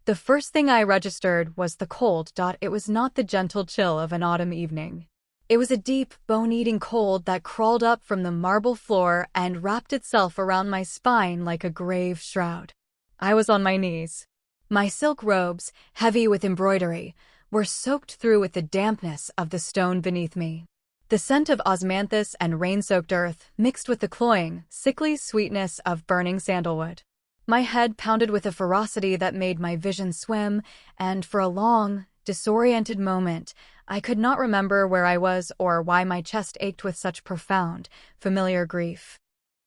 The first thing I registered was the cold. It was not the gentle chill of an autumn evening. It was a deep, bone-eating cold that crawled up from the marble floor and wrapped itself around my spine like a grave shroud. I was on my knees. My silk robes, heavy with embroidery, were soaked through with the dampness of the stone beneath me. The scent of osmanthus and rain-soaked earth mixed with the cloying, sickly sweetness of burning sandalwood. My head pounded with a ferocity that made my vision swim, and for a long, disoriented moment, I could not remember where I was or why my chest ached with such profound, familiar grief.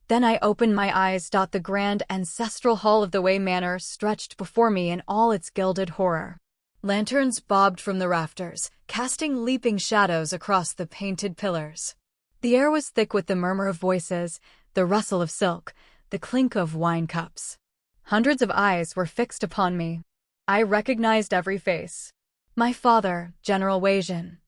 Then I opened my eyes. The grand ancestral hall of the Way Manor stretched before me in all its gilded horror. Lanterns bobbed from the rafters, casting leaping shadows across the painted pillars. The air was thick with the murmur of voices, the rustle of silk, the clink of wine cups. Hundreds of eyes were fixed upon me. I recognized every face. My father, General Wei,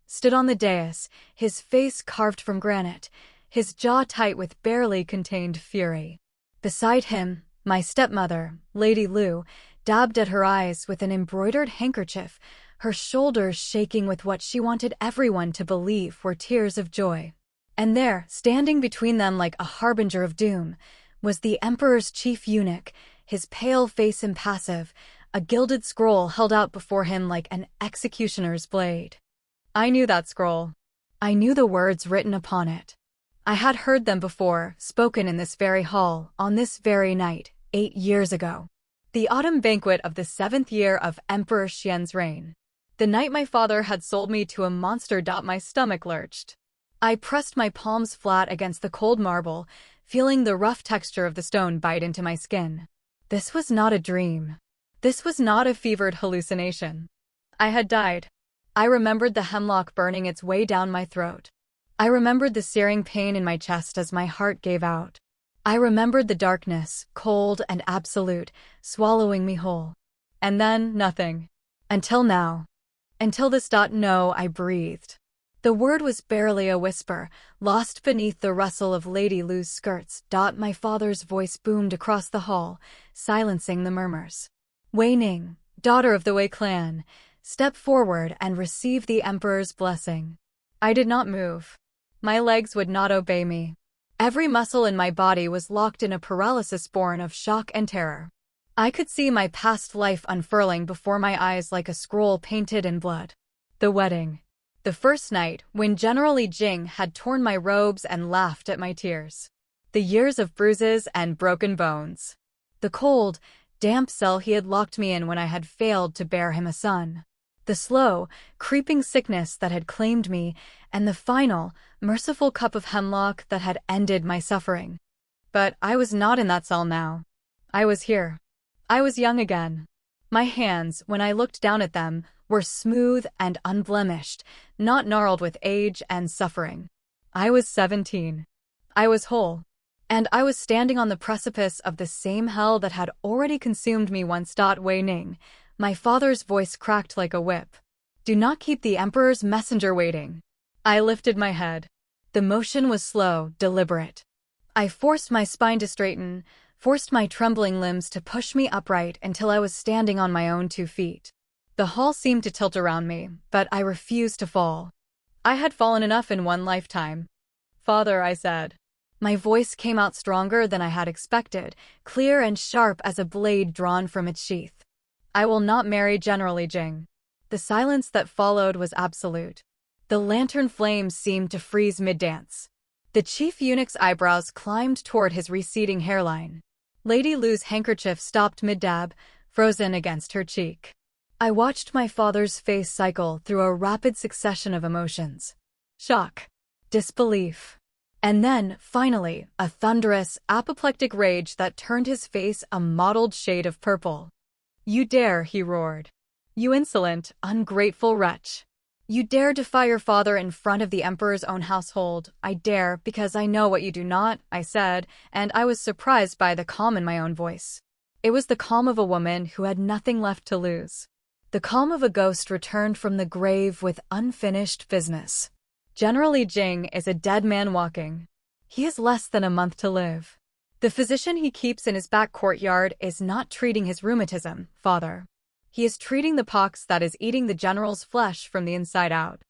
stood on the dais, his face carved from granite, his jaw tight with barely contained fury. Beside him, my stepmother, Lady Lu, dabbed at her eyes with an embroidered handkerchief, her shoulders shaking with what she wanted everyone to believe were tears of joy. And there, standing between them like a harbinger of doom, was the Emperor's chief eunuch, his pale face impassive, a gilded scroll held out before him like an executioner's blade. I knew that scroll. I knew the words written upon it. I had heard them before, spoken in this very hall, on this very night, 8 years ago. The autumn banquet of the 7th year of Emperor Xian's reign. The night my father had sold me to a monster. My stomach lurched. I pressed my palms flat against the cold marble, feeling the rough texture of the stone bite into my skin. This was not a dream. This was not a fevered hallucination. I had died. I remembered the hemlock burning its way down my throat. I remembered the searing pain in my chest as my heart gave out. I remembered the darkness, cold and absolute, swallowing me whole. And then, nothing. Until now. Until this. No, I breathed. The word was barely a whisper, lost beneath the rustle of Lady Lu's skirts. My father's voice boomed across the hall, silencing the murmurs. Wei Ning, daughter of the Wei clan, step forward and receive the Emperor's blessing. I did not move. My legs would not obey me. Every muscle in my body was locked in a paralysis born of shock and terror. I could see my past life unfurling before my eyes like a scroll painted in blood. The wedding. The first night, when General Li Jing had torn my robes and laughed at my tears. The years of bruises and broken bones. The cold, damp cell he had locked me in when I had failed to bear him a son. The slow, creeping sickness that had claimed me, and the final, merciful cup of hemlock that had ended my suffering. But I was not in that cell now. I was here. I was young again. My hands, when I looked down at them, were smooth and unblemished, not gnarled with age and suffering. I was 17. I was whole. And I was standing on the precipice of the same hell that had already consumed me once. Wei Ning, my father's voice cracked like a whip. Do not keep the Emperor's messenger waiting. I lifted my head. The motion was slow, deliberate. I forced my spine to straighten, forced my trembling limbs to push me upright until I was standing on my own 2 feet. The hall seemed to tilt around me, but I refused to fall. I had fallen enough in one lifetime. Father, I said. My voice came out stronger than I had expected, clear and sharp as a blade drawn from its sheath. I will not marry General Li Jing. The silence that followed was absolute. The lantern flames seemed to freeze mid-dance. The chief eunuch's eyebrows climbed toward his receding hairline. Lady Lu's handkerchief stopped mid-dab, frozen against her cheek. I watched my father's face cycle through a rapid succession of emotions. Shock. Disbelief. And then, finally, a thunderous, apoplectic rage that turned his face a mottled shade of purple. You dare, he roared. You insolent, ungrateful wretch. You dare defy your father in front of the Emperor's own household. I dare, because I know what you do not, I said, and I was surprised by the calm in my own voice. It was the calm of a woman who had nothing left to lose. The calm of a ghost returned from the grave with unfinished business. General Li Jing is a dead man walking. He has less than a month to live. The physician he keeps in his back courtyard is not treating his rheumatism, father. He is treating the pox that is eating the general's flesh from the inside out."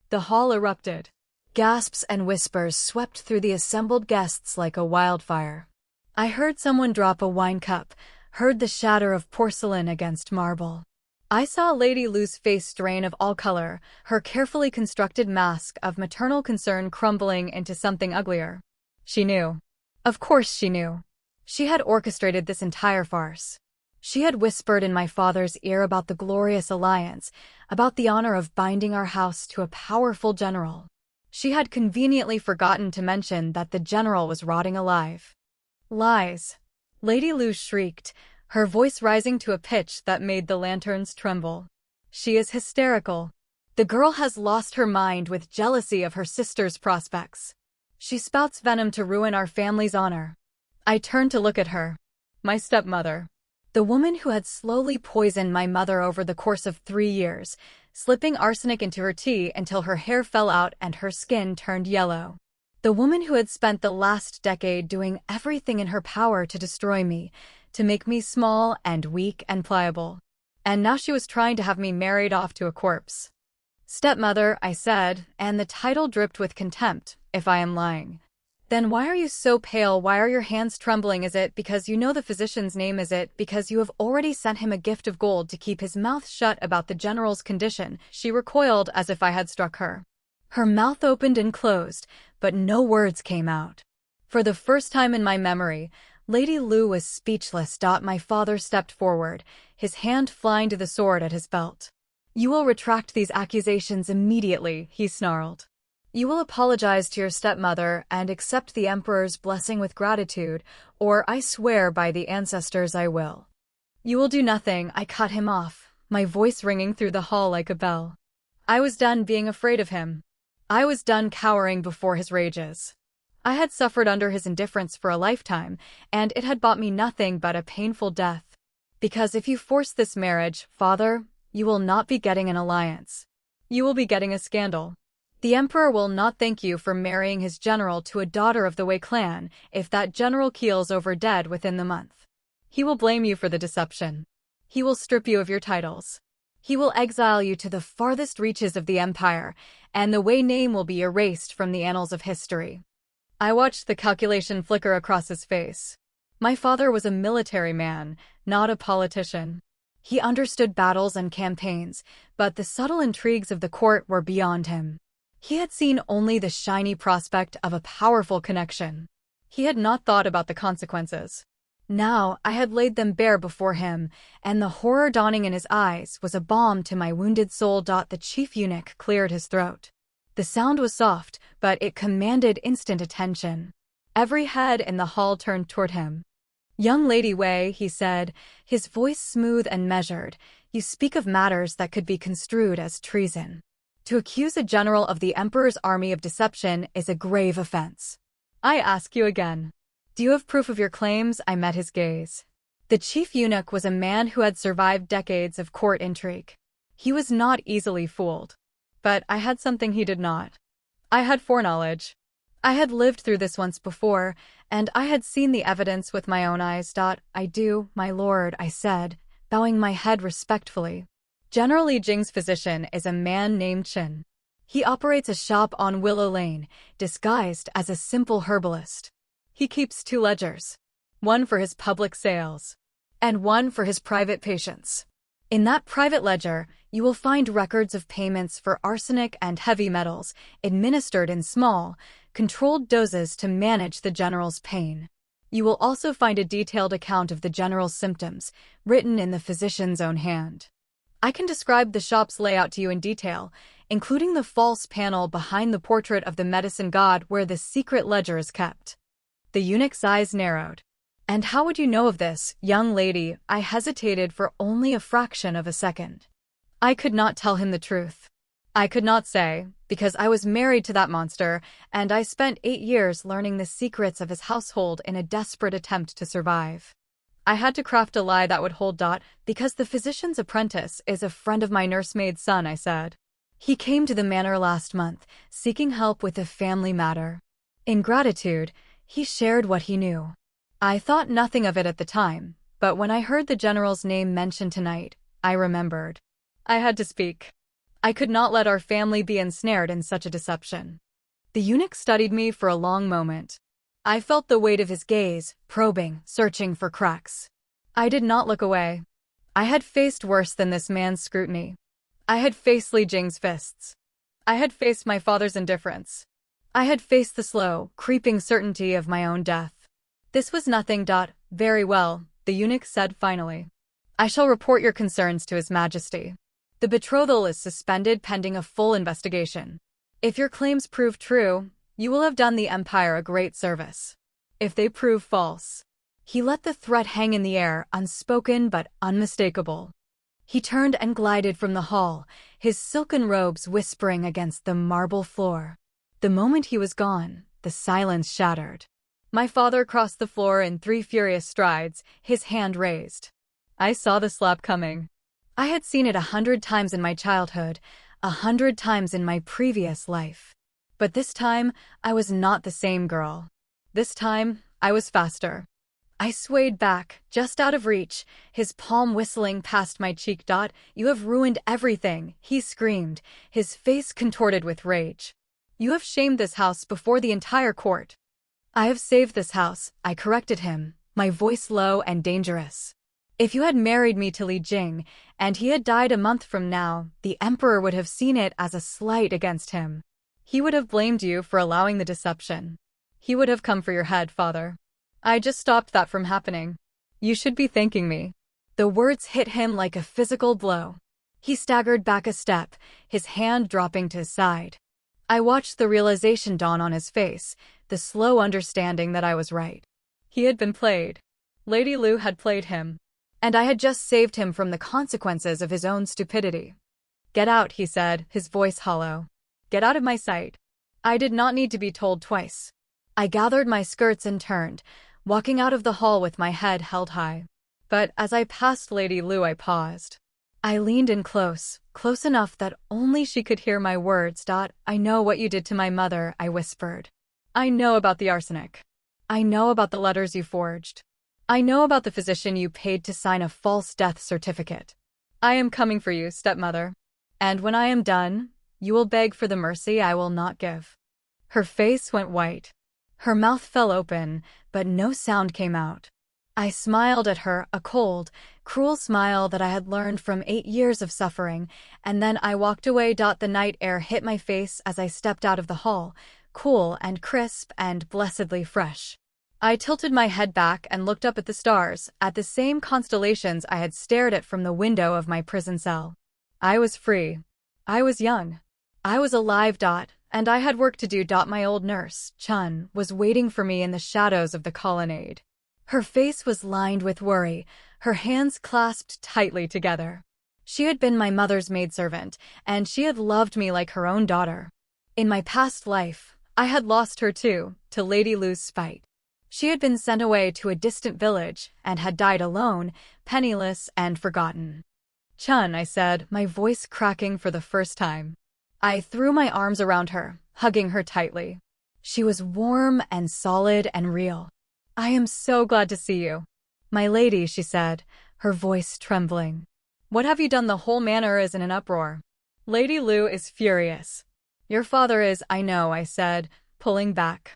The hall erupted. Gasps and whispers swept through the assembled guests like a wildfire. I heard someone drop a wine cup, heard the shatter of porcelain against marble. I saw Lady Lu's face strain of all color, her carefully constructed mask of maternal concern crumbling into something uglier. She knew. Of course she knew. She had orchestrated this entire farce. She had whispered in my father's ear about the glorious alliance, about the honor of binding our house to a powerful general. She had conveniently forgotten to mention that the general was rotting alive. Lies. Lady Lu shrieked, her voice rising to a pitch that made the lanterns tremble. She is hysterical. The girl has lost her mind with jealousy of her sister's prospects. She spouts venom to ruin our family's honor. I turned to look at her. My stepmother. The woman who had slowly poisoned my mother over the course of 3 years, slipping arsenic into her tea until her hair fell out and her skin turned yellow. The woman who had spent the last decade doing everything in her power to destroy me, to make me small and weak and pliable. And now she was trying to have me married off to a corpse. "Stepmother," I said, and the title dripped with contempt, if I am lying. "Then why are you so pale? Why are your hands trembling? Is it because you know the physician's name? Is it because you have already sent him a gift of gold to keep his mouth shut about the general's condition?" She recoiled as if I had struck her. Her mouth opened and closed, but no words came out. For the first time in my memory, Lady Lu was speechless. My father stepped forward, his hand flying to the sword at his belt. "You will retract these accusations immediately," he snarled. "You will apologize to your stepmother and accept the emperor's blessing with gratitude, or I swear by the ancestors I will." "You will do nothing," I cut him off, my voice ringing through the hall like a bell. I was done being afraid of him. I was done cowering before his rages. I had suffered under his indifference for a lifetime, and it had bought me nothing but a painful death. Because if you force this marriage, father, you will not be getting an alliance. You will be getting a scandal. The emperor will not thank you for marrying his general to a daughter of the Wei clan if that general keels over dead within the month. He will blame you for the deception. He will strip you of your titles. He will exile you to the farthest reaches of the empire, and the Wei name will be erased from the annals of history. I watched the calculation flicker across his face. My father was a military man, not a politician. He understood battles and campaigns, but the subtle intrigues of the court were beyond him. He had seen only the shiny prospect of a powerful connection. He had not thought about the consequences. Now I had laid them bare before him, and the horror dawning in his eyes was a balm to my wounded soul. The chief eunuch cleared his throat. The sound was soft, but it commanded instant attention. Every head in the hall turned toward him. "Young Lady Wei," he said, his voice smooth and measured, "you speak of matters that could be construed as treason. To accuse a general of the emperor's army of deception is a grave offense. I ask you again. Do you have proof of your claims?" I met his gaze. The chief eunuch was a man who had survived decades of court intrigue. He was not easily fooled. But I had something he did not. I had foreknowledge. I had lived through this once before, and I had seen the evidence with my own eyes. "I do, my lord," I said, bowing my head respectfully. "General Li Jing's physician is a man named Qin. He operates a shop on Willow Lane, disguised as a simple herbalist. He keeps 2 ledgers, one for his public sales, and one for his private patients. In that private ledger, you will find records of payments for arsenic and heavy metals, administered in small, controlled doses to manage the general's pain. You will also find a detailed account of the general's symptoms, written in the physician's own hand. I can describe the shop's layout to you in detail, including the false panel behind the portrait of the medicine god where the secret ledger is kept." The eunuch's eyes narrowed. "And how would you know of this, young lady?" I hesitated for only a fraction of a second. I could not tell him the truth. I could not say, because I was married to that monster, and I spent 8 years learning the secrets of his household in a desperate attempt to survive. I had to craft a lie that would hold. "Because the physician's apprentice is a friend of my nursemaid's son," I said. "He came to the manor last month, seeking help with a family matter. In gratitude, he shared what he knew. I thought nothing of it at the time, but when I heard the general's name mentioned tonight, I remembered. I had to speak. I could not let our family be ensnared in such a deception. The eunuch studied me for a long moment. I felt the weight of his gaze, probing, searching for cracks. I did not look away. I had faced worse than this man's scrutiny. I had faced Li Jing's fists. I had faced my father's indifference. I had faced the slow, creeping certainty of my own death. This was nothing. Very well, the eunuch said finally. I shall report your concerns to His Majesty. The betrothal is suspended pending a full investigation. If your claims prove true, you will have done the Empire a great service. If they prove false. He let the threat hang in the air, unspoken but unmistakable. He turned and glided from the hall, his silken robes whispering against the marble floor. The moment he was gone, the silence shattered. My father crossed the floor in 3 furious strides, his hand raised. I saw the slap coming. I had seen it 100 times in my childhood, 100 times in my previous life. But this time, I was not the same girl. This time, I was faster. I swayed back, just out of reach, his palm whistling past my cheek. You have ruined everything, he screamed, his face contorted with rage. You have shamed this house before the entire court. I have saved this house, I corrected him, my voice low and dangerous. If you had married me to Li Jing, and he had died a month from now, the emperor would have seen it as a slight against him. He would have blamed you for allowing the deception. He would have come for your head, father. I just stopped that from happening. You should be thanking me. The words hit him like a physical blow. He staggered back a step, his hand dropping to his side. I watched the realization dawn on his face, the slow understanding that I was right. He had been played. Lady Lu had played him. And I had just saved him from the consequences of his own stupidity. Get out, he said, his voice hollow. Get out of my sight. I did not need to be told twice. I gathered my skirts and turned, walking out of the hall with my head held high. But as I passed Lady Lu, I paused. I leaned in close, close enough that only she could hear my words. I know what you did to my mother, I whispered. I know about the arsenic. I know about the letters you forged. I know about the physician you paid to sign a false death certificate. I am coming for you, stepmother. And when I am done, you will beg for the mercy I will not give. Her face went white. Her mouth fell open, but no sound came out. I smiled at her, a cold, cruel smile that I had learned from 8 years of suffering, and then I walked away. The night air hit my face as I stepped out of the hall, cool and crisp and blessedly fresh. I tilted my head back and looked up at the stars, at the same constellations I had stared at from the window of my prison cell. I was free. I was young. I was alive. And I had work to do. My old nurse, Chun, was waiting for me in the shadows of the colonnade. Her face was lined with worry, her hands clasped tightly together. She had been my mother's maidservant, and she had loved me like her own daughter. In my past life, I had lost her too, to Lady Lu's spite. She had been sent away to a distant village and had died alone, penniless and forgotten. Chun, I said, my voice cracking for the first time. I threw my arms around her, hugging her tightly. She was warm and solid and real. I am so glad to see you. My lady, she said, her voice trembling. What have you done? The whole manor is in an uproar. Lady Lu is furious. Your father is, I know, I said, pulling back.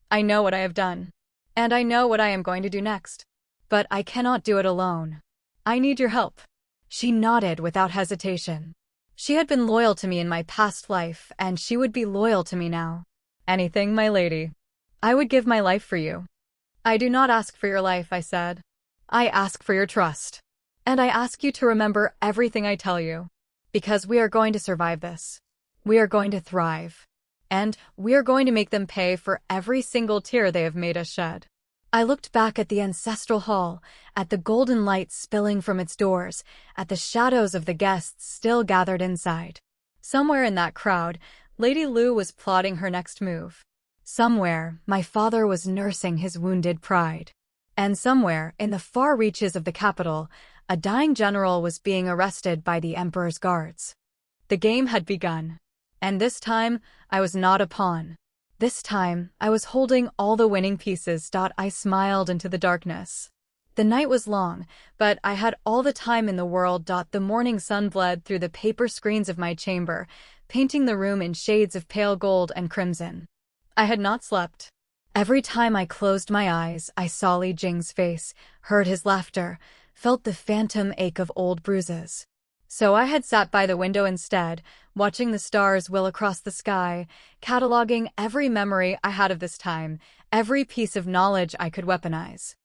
I know what I have done. And I know what I am going to do next. But I cannot do it alone. I need your help. She nodded without hesitation. She had been loyal to me in my past life, and she would be loyal to me now. Anything, my lady. I would give my life for you. I do not ask for your life, I said. I ask for your trust. And I ask you to remember everything I tell you. Because we are going to survive this. We are going to thrive. And we are going to make them pay for every single tear they have made us shed. I looked back at the ancestral hall, at the golden light spilling from its doors, at the shadows of the guests still gathered inside. Somewhere in that crowd, Lady Lu was plotting her next move. Somewhere, my father was nursing his wounded pride. And somewhere, in the far reaches of the capital, a dying general was being arrested by the emperor's guards. The game had begun. And this time, I was not a pawn. This time, I was holding all the winning pieces. I smiled into the darkness. The night was long, but I had all the time in the world. The morning sun bled through the paper screens of my chamber, painting the room in shades of pale gold and crimson. I had not slept. Every time I closed my eyes, I saw Li Jing's face, heard his laughter, felt the phantom ache of old bruises. So I had sat by the window instead, watching the stars wheel across the sky, cataloging every memory I had of this time, every piece of knowledge I could weaponize.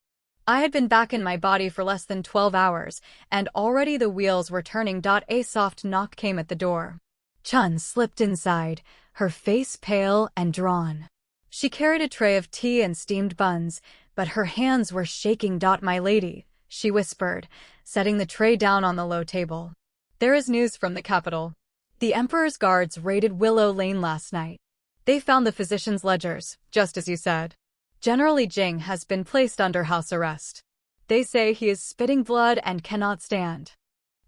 I had been back in my body for less than 12 hours, and already the wheels were turning. A soft knock came at the door. Chun slipped inside, her face pale and drawn. She carried a tray of tea and steamed buns, but her hands were shaking. My lady, she whispered, setting the tray down on the low table. There is news from the capital. The Emperor's guards raided Willow Lane last night. They found the physician's ledgers, just as you said. General Li Jing has been placed under house arrest. They say he is spitting blood and cannot stand.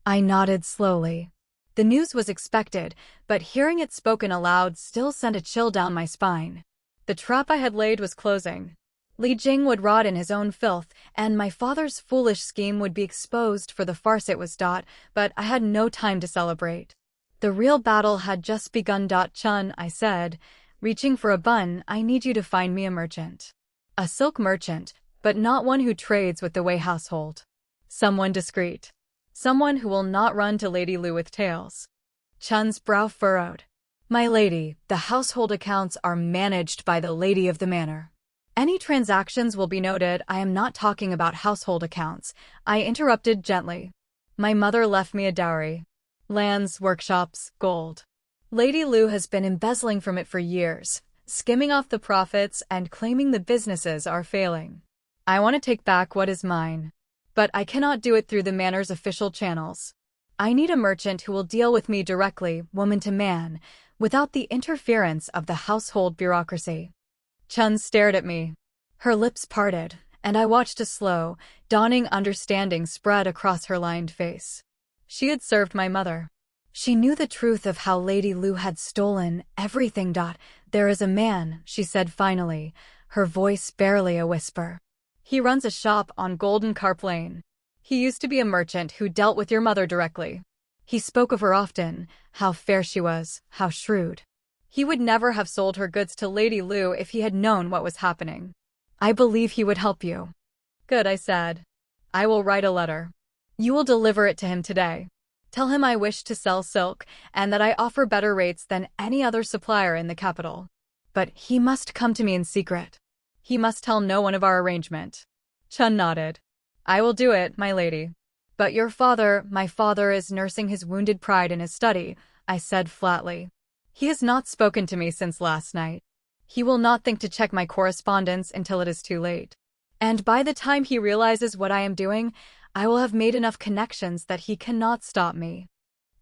I nodded slowly. The news was expected, but hearing it spoken aloud still sent a chill down my spine. The trap I had laid was closing. Li Jing would rot in his own filth, and my father's foolish scheme would be exposed for the farce it was. But I had no time to celebrate. The real battle had just begun. Chun, I said, reaching for a bun, I need you to find me a merchant. A silk merchant, but not one who trades with the Wei household. Someone discreet. Someone who will not run to Lady Lu with tales. Chun's brow furrowed. My lady, the household accounts are managed by the lady of the manor. Any transactions will be noted. I am not talking about household accounts, I interrupted gently. My mother left me a dowry. Lands, workshops, gold. Lady Lu has been embezzling from it for years, skimming off the profits and claiming the businesses are failing. I want to take back what is mine. But I cannot do it through the manor's official channels. I need a merchant who will deal with me directly, woman to man, without the interference of the household bureaucracy. Chun stared at me. Her lips parted, and I watched a slow, dawning understanding spread across her lined face. She had served my mother. She knew the truth of how Lady Lu had stolen everything. There is a man, she said finally, her voice barely a whisper. He runs a shop on Golden Carp Lane. He used to be a merchant who dealt with your mother directly. He spoke of her often, how fair she was, how shrewd. He would never have sold her goods to Lady Lu if he had known what was happening. I believe he would help you. Good, I said. I will write a letter. You will deliver it to him today. Tell him I wish to sell silk and that I offer better rates than any other supplier in the capital. But he must come to me in secret. He must tell no one of our arrangement. Chun nodded. I will do it, my lady. But your father, my father is nursing his wounded pride in his study, I said flatly. He has not spoken to me since last night. He will not think to check my correspondence until it is too late. And by the time he realizes what I am doing, I will have made enough connections that he cannot stop me.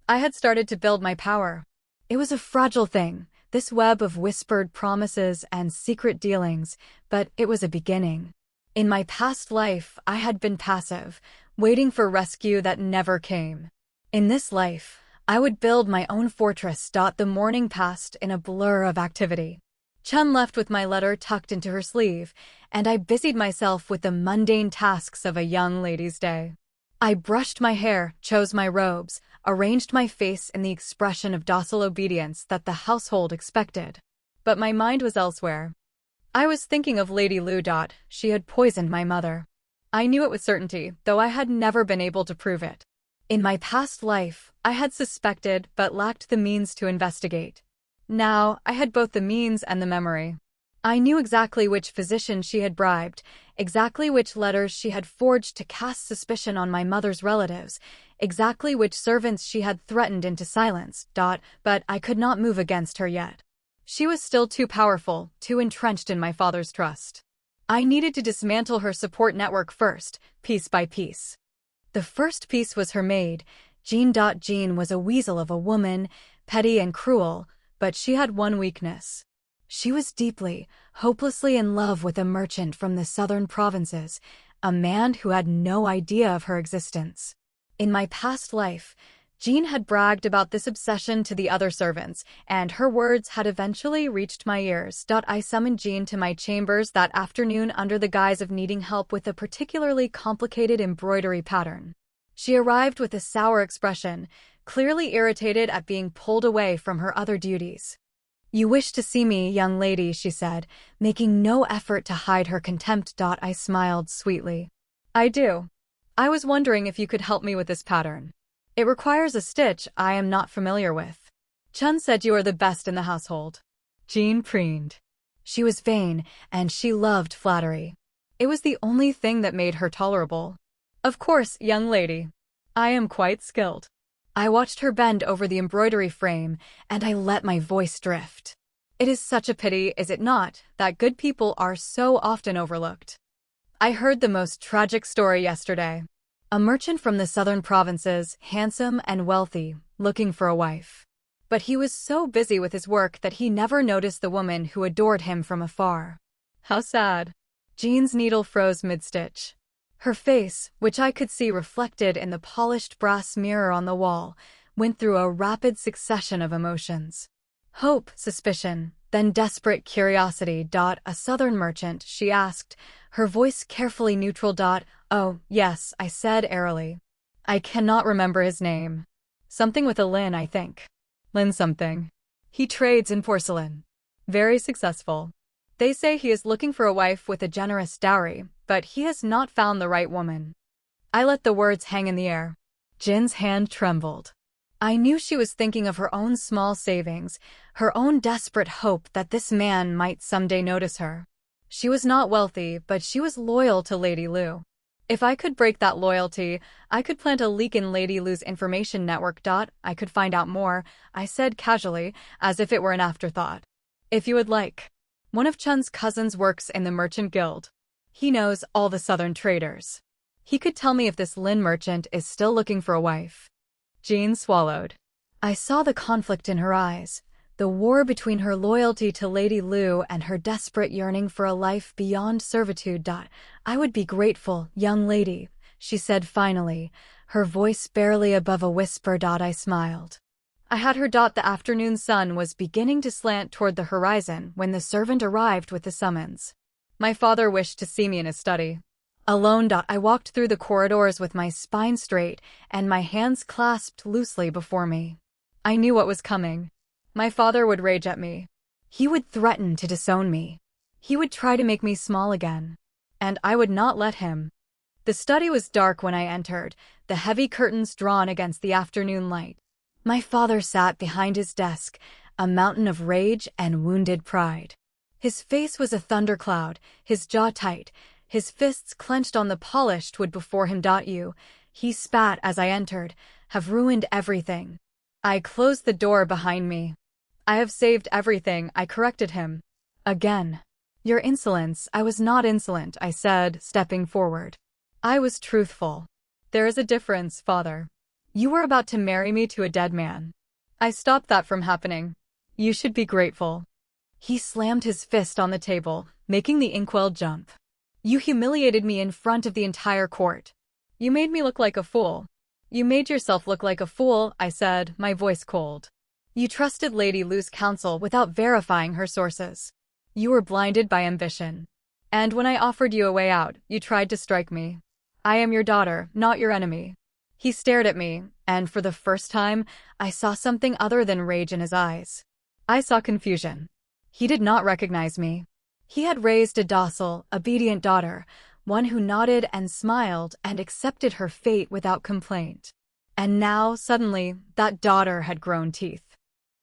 I had started to build my power. It was a fragile thing, this web of whispered promises and secret dealings, but it was a beginning. In my past life, I had been passive, waiting for rescue that never came. In this life, I would build my own fortress. The morning passed in a blur of activity. Chun left with my letter tucked into her sleeve, and I busied myself with the mundane tasks of a young lady's day. I brushed my hair, chose my robes, arranged my face in the expression of docile obedience that the household expected. But my mind was elsewhere. I was thinking of Lady Lu. She had poisoned my mother. I knew it with certainty, though I had never been able to prove it. In my past life, I had suspected but lacked the means to investigate. Now, I had both the means and the memory. I knew exactly which physician she had bribed, exactly which letters she had forged to cast suspicion on my mother's relatives, exactly which servants she had threatened into silence. But I could not move against her yet. She was still too powerful, too entrenched in my father's trust. I needed to dismantle her support network first, piece by piece. The first piece was her maid, Jean. Jean was a weasel of a woman, petty and cruel, but she had one weakness. She was deeply, hopelessly in love with a merchant from the southern provinces, a man who had no idea of her existence. In my past life, Jean had bragged about this obsession to the other servants, and her words had eventually reached my ears. I summoned Jean to my chambers that afternoon under the guise of needing help with a particularly complicated embroidery pattern. She arrived with a sour expression, clearly irritated at being pulled away from her other duties. "You wish to see me, young lady," she said, making no effort to hide her contempt. I smiled sweetly. "I do. I was wondering if you could help me with this pattern. It requires a stitch I am not familiar with. Chun said you are the best in the household." Jean preened. She was vain, and she loved flattery. It was the only thing that made her tolerable. "Of course, young lady. I am quite skilled." I watched her bend over the embroidery frame, and I let my voice drift. It is such a pity, is it not, that good people are so often overlooked. I heard the most tragic story yesterday. A merchant from the southern provinces, handsome and wealthy, looking for a wife. But he was so busy with his work that he never noticed the woman who adored him from afar. How sad. Jean's needle froze mid-stitch. Her face, which I could see reflected in the polished brass mirror on the wall, went through a rapid succession of emotions. Hope, suspicion, then desperate curiosity. "A southern merchant?" she asked, her voice carefully neutral. "Oh, yes," I said airily. "I cannot remember his name. Something with a Lin, I think. Lin something. He trades in porcelain. Very successful. They say he is looking for a wife with a generous dowry, but he has not found the right woman." I let the words hang in the air. Jin's hand trembled. I knew she was thinking of her own small savings, her own desperate hope that this man might someday notice her. She was not wealthy, but she was loyal to Lady Lu. If I could break that loyalty, I could plant a leak in Lady Lu's information network. "I could find out more," I said casually, as if it were an afterthought. "If you would like. One of Chun's cousins works in the merchant guild. He knows all the southern traders. He could tell me if this Lin merchant is still looking for a wife." Jean swallowed. I saw the conflict in her eyes, the war between her loyalty to Lady Lu and her desperate yearning for a life beyond servitude. "I would be grateful, young lady," she said finally, her voice barely above a whisper. I smiled. I had her. The afternoon sun was beginning to slant toward the horizon when the servant arrived with the summons. My father wished to see me in his study. Alone. I walked through the corridors with my spine straight and my hands clasped loosely before me. I knew what was coming. My father would rage at me. He would threaten to disown me. He would try to make me small again. And I would not let him. The study was dark when I entered, the heavy curtains drawn against the afternoon light. My father sat behind his desk, a mountain of rage and wounded pride. His face was a thundercloud, his jaw tight, his fists clenched on the polished wood before him. He spat as I entered, "Have ruined everything." I closed the door behind me. "I have saved everything," I corrected him. Again. "Your insolence." "I was not insolent," I said, stepping forward. I was truthful. "There is a difference, father. You were about to marry me to a dead man. I stopped that from happening. You should be grateful." He slammed his fist on the table, making the inkwell jump. "You humiliated me in front of the entire court. You made me look like a fool." "You made yourself look like a fool," I said, my voice cold. "You trusted Lady Lu's counsel without verifying her sources. You were blinded by ambition. And when I offered you a way out, you tried to strike me. I am your daughter, not your enemy." He stared at me, and for the first time, I saw something other than rage in his eyes. I saw confusion. He did not recognize me. He had raised a docile, obedient daughter, one who nodded and smiled and accepted her fate without complaint. And now, suddenly, that daughter had grown teeth.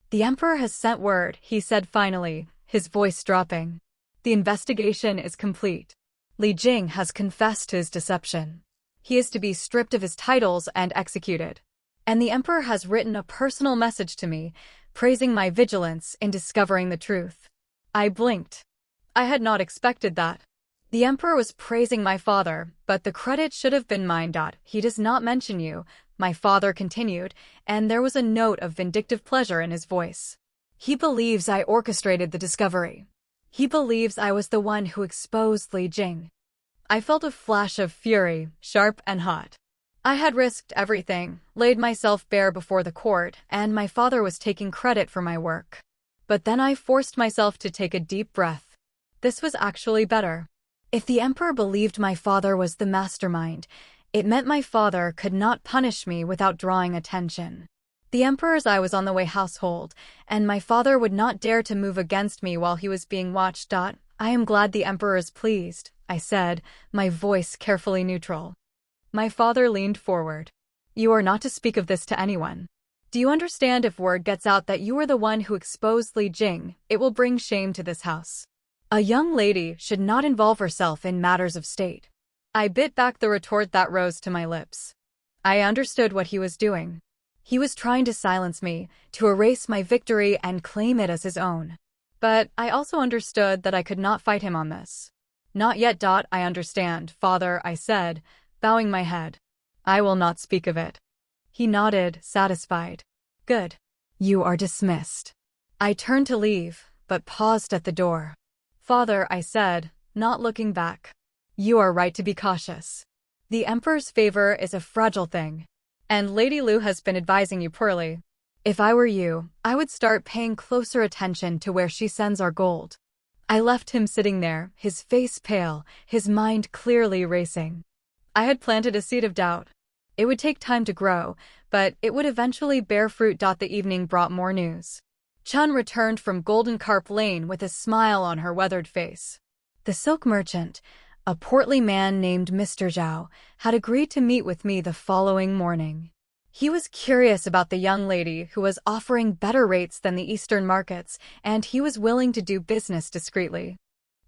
"The Emperor has sent word," he said finally, his voice dropping. "The investigation is complete. Li Jing has confessed to his deception. He is to be stripped of his titles and executed. And the Emperor has written a personal message to me, praising my vigilance in discovering the truth." I blinked. I had not expected that. The Emperor was praising my father, but the credit should have been mine. "He does not mention you," my father continued, and there was a note of vindictive pleasure in his voice. "He believes I orchestrated the discovery. He believes I was the one who exposed Li Jing." I felt a flash of fury, sharp and hot. I had risked everything, laid myself bare before the court, and my father was taking credit for my work. But then I forced myself to take a deep breath. This was actually better. If the emperor believed my father was the mastermind, it meant my father could not punish me without drawing attention. The emperor's eye was on the Wei household, and my father would not dare to move against me while he was being watched. I am glad the emperor is pleased, I said, my voice carefully neutral. My father leaned forward. You are not to speak of this to anyone. Do you understand if word gets out that you are the one who exposed Li Jing, it will bring shame to this house. A young lady should not involve herself in matters of state. I bit back the retort that rose to my lips. I understood what he was doing. He was trying to silence me, to erase my victory and claim it as his own. But I also understood that I could not fight him on this. Not yet. I understand, father, I said, bowing my head. I will not speak of it. He nodded, satisfied. Good. You are dismissed. I turned to leave, but paused at the door. Father, I said, not looking back. You are right to be cautious. The emperor's favor is a fragile thing. And Lady Lu has been advising you poorly. If I were you, I would start paying closer attention to where she sends our gold. I left him sitting there, his face pale, his mind clearly racing. I had planted a seed of doubt. It would take time to grow, but it would eventually bear fruit. The evening brought more news. Chun returned from Golden Carp Lane with a smile on her weathered face. The silk merchant, a portly man named Mr. Zhao, had agreed to meet with me the following morning. He was curious about the young lady who was offering better rates than the eastern markets, and he was willing to do business discreetly.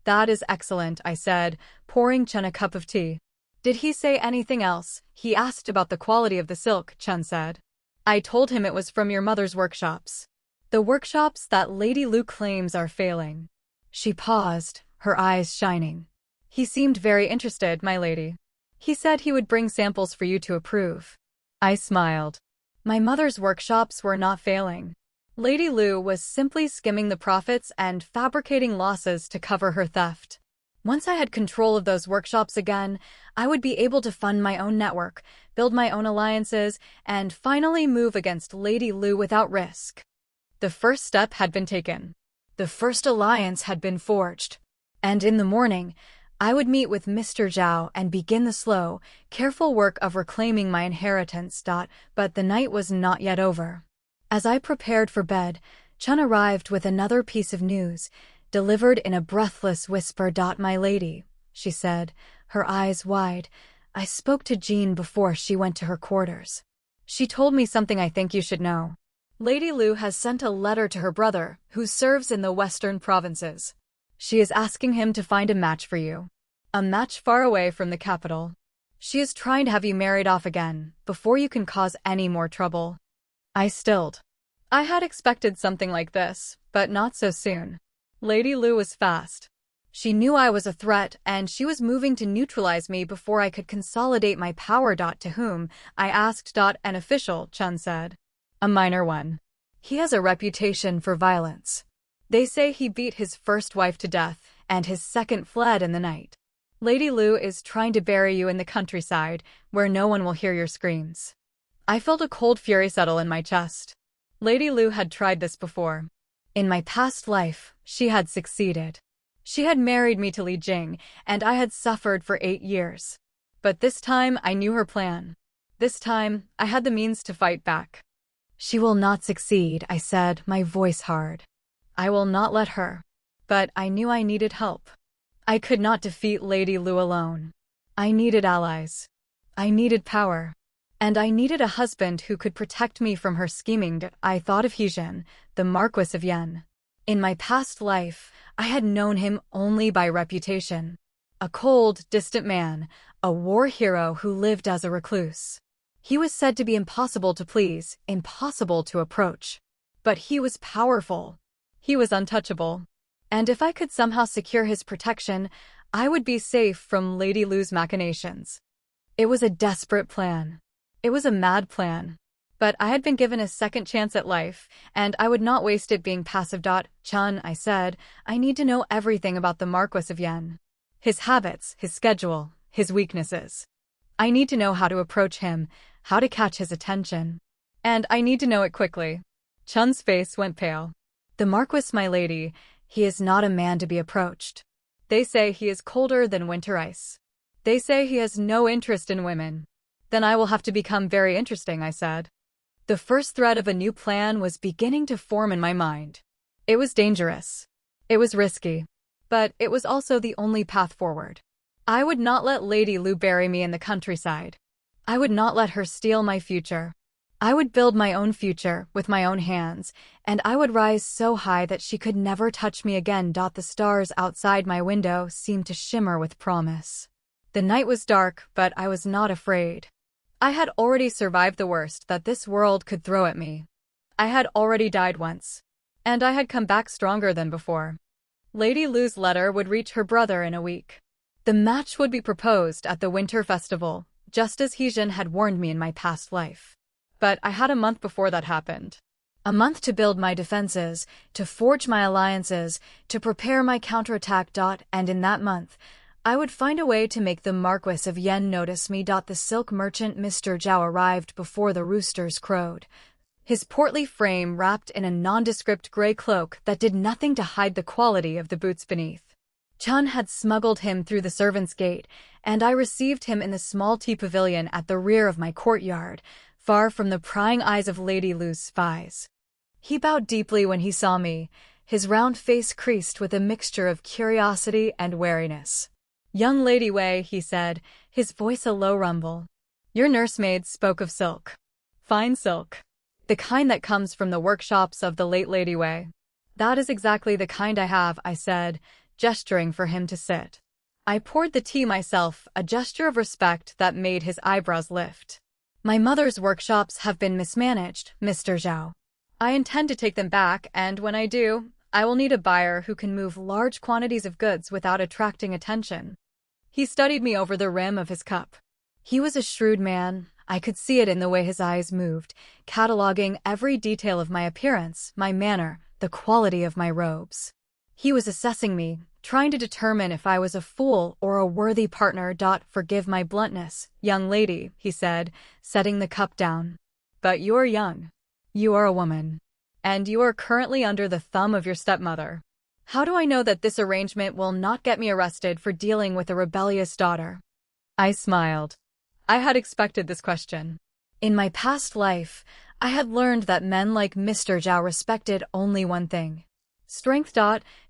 That is excellent, I said, pouring Chun a cup of tea. Did he say anything else? He asked about the quality of the silk, Chun said. I told him it was from your mother's workshops. The workshops that Lady Lu claims are failing. She paused, her eyes shining. He seemed very interested, my lady. He said he would bring samples for you to approve. I smiled. My mother's workshops were not failing. Lady Lu was simply skimming the profits and fabricating losses to cover her theft. Once I had control of those workshops again, I would be able to fund my own network, build my own alliances, and finally move against Lady Lu without risk. The first step had been taken. The first alliance had been forged. And in the morning, I would meet with Mr. Zhao and begin the slow, careful work of reclaiming my inheritance. But the night was not yet over. As I prepared for bed, Chun arrived with another piece of news, delivered in a breathless whisper. My lady, she said, her eyes wide. I spoke to Jean before she went to her quarters. She told me something I think you should know. Lady Lu has sent a letter to her brother, who serves in the western provinces. She is asking him to find a match for you. A match far away from the capital. She is trying to have you married off again, before you can cause any more trouble. I stilled. I had expected something like this, but not so soon. Lady Lu was fast. She knew I was a threat, and she was moving to neutralize me before I could consolidate my power. To whom? I asked. An official, Chun said. A minor one. He has a reputation for violence. They say he beat his first wife to death, and his second fled in the night. Lady Lu is trying to bury you in the countryside, where no one will hear your screams. I felt a cold fury settle in my chest. Lady Lu had tried this before. In my past life, she had succeeded. She had married me to Li Jing, and I had suffered for 8 years. But this time I knew her plan. This time, I had the means to fight back. She will not succeed, I said, my voice hard. I will not let her. But I knew I needed help. I could not defeat Lady Lu alone. I needed allies. I needed power. And I needed a husband who could protect me from her scheming. I thought of Hezhen, the Marquis of Yen. In my past life, I had known him only by reputation. A cold, distant man, a war hero who lived as a recluse. He was said to be impossible to please, impossible to approach. But he was powerful. He was untouchable. And if I could somehow secure his protection, I would be safe from Lady Lu's machinations. It was a desperate plan. It was a mad plan. But I had been given a second chance at life, and I would not waste it being passive. Chun, I said, I need to know everything about the Marquis of Yen. His habits, his schedule, his weaknesses. I need to know how to approach him, how to catch his attention. And I need to know it quickly. Chun's face went pale. The Marquis, my lady, he is not a man to be approached. They say he is colder than winter ice. They say he has no interest in women. Then I will have to become very interesting, I said. The first thread of a new plan was beginning to form in my mind. It was dangerous. It was risky. But it was also the only path forward. I would not let Lady Lu bury me in the countryside. I would not let her steal my future. I would build my own future with my own hands, and I would rise so high that she could never touch me again. The stars outside my window seemed to shimmer with promise. The night was dark, but I was not afraid. I had already survived the worst that this world could throw at me. I had already died once, and I had come back stronger than before. Lady Lu's letter would reach her brother in a week. The match would be proposed at the winter festival, just as Heejin had warned me in my past life. But I had a month before that happened. A month to build my defenses, to forge my alliances, to prepare my counterattack. And in that month, I would find a way to make the Marquis of Yen notice me. The silk merchant Mr. Zhao arrived before the roosters crowed. His portly frame wrapped in a nondescript gray cloak that did nothing to hide the quality of the boots beneath. Chun had smuggled him through the servants' gate, and I received him in the small tea pavilion at the rear of my courtyard, far from the prying eyes of Lady Lu's spies. He bowed deeply when he saw me, his round face creased with a mixture of curiosity and wariness. "Young Lady Wei," he said, his voice a low rumble. "Your nursemaid spoke of silk. Fine silk. The kind that comes from the workshops of the late Lady Wei." "That is exactly the kind I have," I said, gesturing for him to sit. I poured the tea myself, a gesture of respect that made his eyebrows lift. "My mother's workshops have been mismanaged, Mr. Zhao. I intend to take them back, and when I do, I will need a buyer who can move large quantities of goods without attracting attention." He studied me over the rim of his cup. He was a shrewd man. I could see it in the way his eyes moved, cataloging every detail of my appearance, my manner, the quality of my robes. He was assessing me, trying to determine if I was a fool or a worthy partner. "Forgive my bluntness, young lady," he said, setting the cup down. "But you are young. You are a woman. And you are currently under the thumb of your stepmother. How do I know that this arrangement will not get me arrested for dealing with a rebellious daughter?" I smiled. I had expected this question. In my past life, I had learned that men like Mr. Zhao respected only one thing: strength.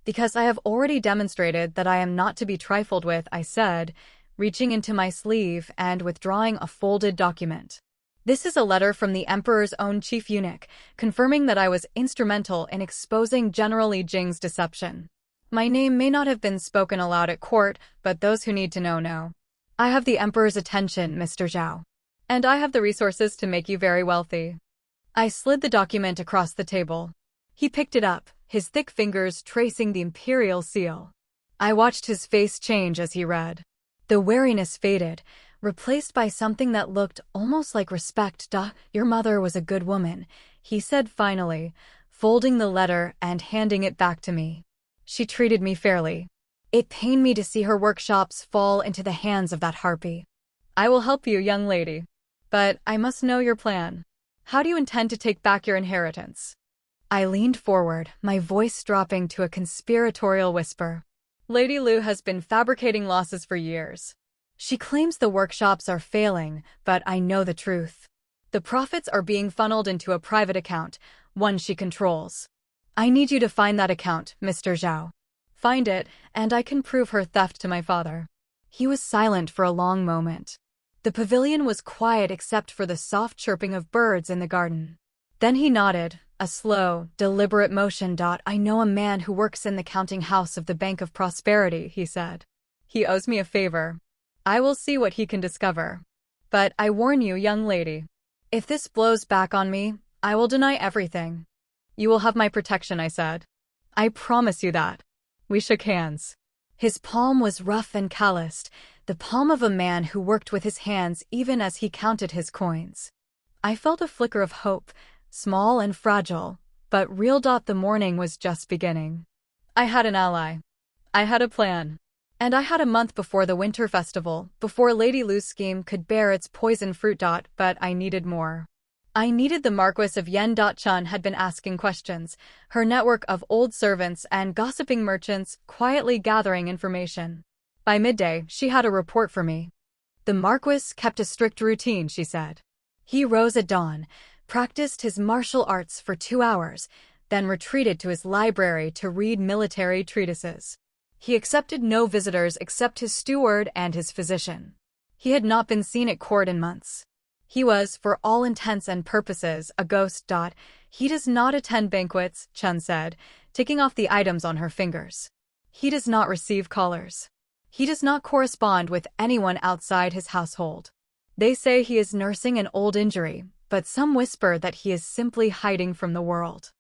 "Because I have already demonstrated that I am not to be trifled with," I said, reaching into my sleeve and withdrawing a folded document. "This is a letter from the Emperor's own chief eunuch, confirming that I was instrumental in exposing General Li Jing's deception. My name may not have been spoken aloud at court, but those who need to know know. I have the Emperor's attention, Mr. Zhao. And I have the resources to make you very wealthy." I slid the document across the table. He picked it up, his thick fingers tracing the imperial seal. I watched his face change as he read. The wariness faded, replaced by something that looked almost like respect. "Your mother was a good woman," he said finally, folding the letter and handing it back to me. "She treated me fairly. It pained me to see her workshops fall into the hands of that harpy. I will help you, young lady. But I must know your plan. How do you intend to take back your inheritance?" I leaned forward, my voice dropping to a conspiratorial whisper. "Lady Lu has been fabricating losses for years. She claims the workshops are failing, but I know the truth. The profits are being funneled into a private account, one she controls. I need you to find that account, Mr. Zhao. Find it, and I can prove her theft to my father." He was silent for a long moment. The pavilion was quiet except for the soft chirping of birds in the garden. Then he nodded, a slow, deliberate motion. "I know a man who works in the counting house of the Bank of Prosperity," he said. "He owes me a favor. I will see what he can discover. But I warn you, young lady, if this blows back on me, I will deny everything." "You will have my protection," I said. "I promise you that." We shook hands. His palm was rough and calloused, the palm of a man who worked with his hands even as he counted his coins. I felt a flicker of hope, small and fragile, but real. The morning was just beginning. I had an ally. I had a plan. And I had a month before the winter festival, before Lady Lu's scheme could bear its poison fruit. But I needed more. I needed the Marquis of Yen. Chun had been asking questions, her network of old servants and gossiping merchants quietly gathering information. By midday, she had a report for me. The Marquis kept a strict routine, she said. He rose at dawn, practiced his martial arts for 2 hours, then retreated to his library to read military treatises. He accepted no visitors except his steward and his physician. He had not been seen at court in months. He was, for all intents and purposes, a ghost. He does not attend banquets, Chun said, ticking off the items on her fingers. He does not receive callers. He does not correspond with anyone outside his household. They say he is nursing an old injury, but some whisper that he is simply hiding from the world.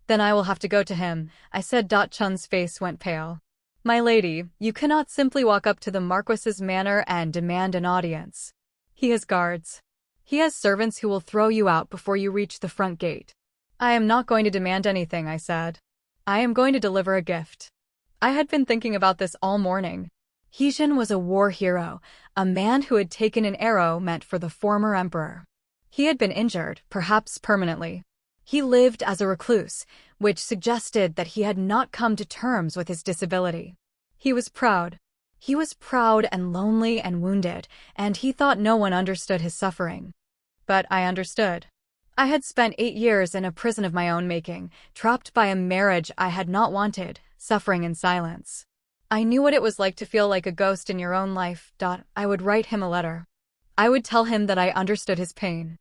Then I will have to go to him, I said. Chun's face went pale. My lady, you cannot simply walk up to the Marquis's manor and demand an audience. He has guards. He has servants who will throw you out before you reach the front gate. I am not going to demand anything, I said. I am going to deliver a gift. I had been thinking about this all morning. Heejin was a war hero, a man who had taken an arrow meant for the former emperor. He had been injured, perhaps permanently. He lived as a recluse, which suggested that he had not come to terms with his disability. He was proud. He was proud and lonely and wounded, and he thought no one understood his suffering. But I understood. I had spent 8 years in a prison of my own making, trapped by a marriage I had not wanted, suffering in silence. I knew what it was like to feel like a ghost in your own life. I would write him a letter. I would tell him that I understood his pain.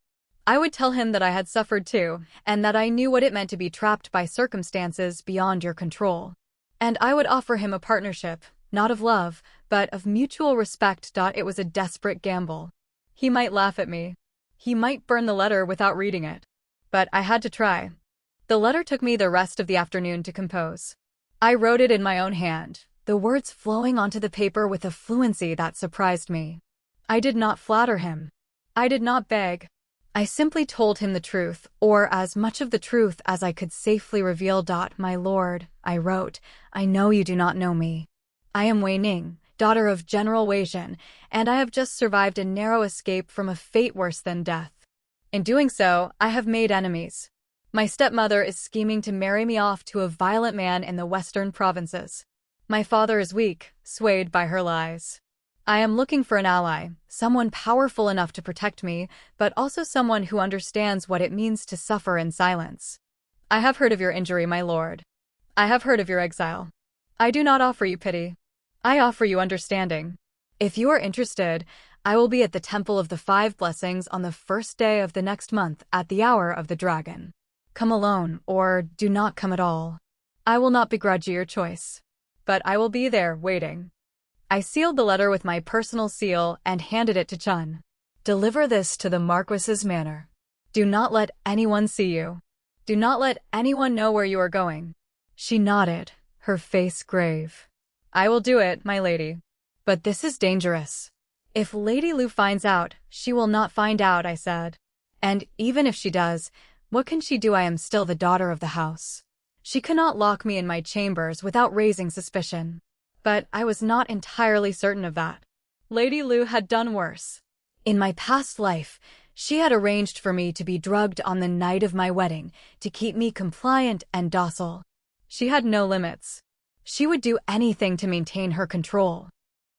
I would tell him that I had suffered too, and that I knew what it meant to be trapped by circumstances beyond your control. And I would offer him a partnership, not of love, but of mutual respect. It was a desperate gamble. He might laugh at me. He might burn the letter without reading it. But I had to try. The letter took me the rest of the afternoon to compose. I wrote it in my own hand, the words flowing onto the paper with a fluency that surprised me. I did not flatter him. I did not beg. I simply told him the truth, or as much of the truth as I could safely reveal. My lord, I wrote, I know you do not know me. I am Wei Ning, daughter of General Wei Jin, and I have just survived a narrow escape from a fate worse than death. In doing so, I have made enemies. My stepmother is scheming to marry me off to a violent man in the western provinces. My father is weak, swayed by her lies. I am looking for an ally, someone powerful enough to protect me, but also someone who understands what it means to suffer in silence. I have heard of your injury, my lord. I have heard of your exile. I do not offer you pity. I offer you understanding. If you are interested, I will be at the Temple of the 5 Blessings on the first day of the next month at the hour of the dragon. Come alone, or do not come at all. I will not begrudge your choice. But I will be there, waiting. I sealed the letter with my personal seal and handed it to Chun. Deliver this to the Marquis's manor. Do not let anyone see you. Do not let anyone know where you are going. She nodded, her face grave. I will do it, my lady. But this is dangerous. If Lady Lu finds out, she will not find out, I said. And even if she does, what can she do? I am still the daughter of the house. She cannot lock me in my chambers without raising suspicion. But I was not entirely certain of that. Lady Lu had done worse. In my past life, she had arranged for me to be drugged on the night of my wedding to keep me compliant and docile. She had no limits. She would do anything to maintain her control.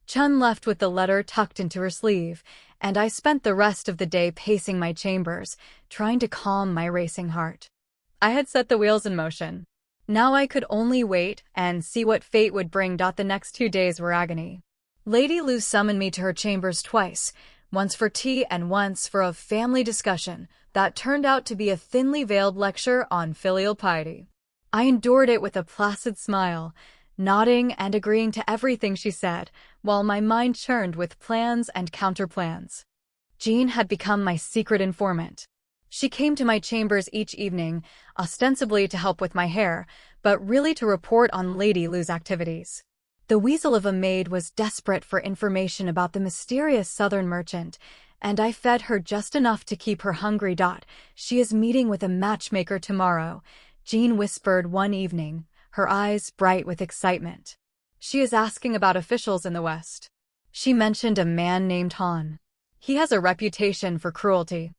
Chun left with the letter tucked into her sleeve, and I spent the rest of the day pacing my chambers, trying to calm my racing heart. I had set the wheels in motion. Now I could only wait and see what fate would bring. The next 2 days were agony. Lady Lu summoned me to her chambers twice, once for tea and once for a family discussion that turned out to be a thinly veiled lecture on filial piety. I endured it with a placid smile, nodding and agreeing to everything she said, while my mind churned with plans and counterplans. Jean had become my secret informant. She came to my chambers each evening, ostensibly to help with my hair, but really to report on Lady Lu's activities. The weasel of a maid was desperate for information about the mysterious southern merchant, and I fed her just enough to keep her hungry. She is meeting with a matchmaker tomorrow, Jean whispered one evening, her eyes bright with excitement. She is asking about officials in the West. She mentioned a man named Han. He has a reputation for cruelty.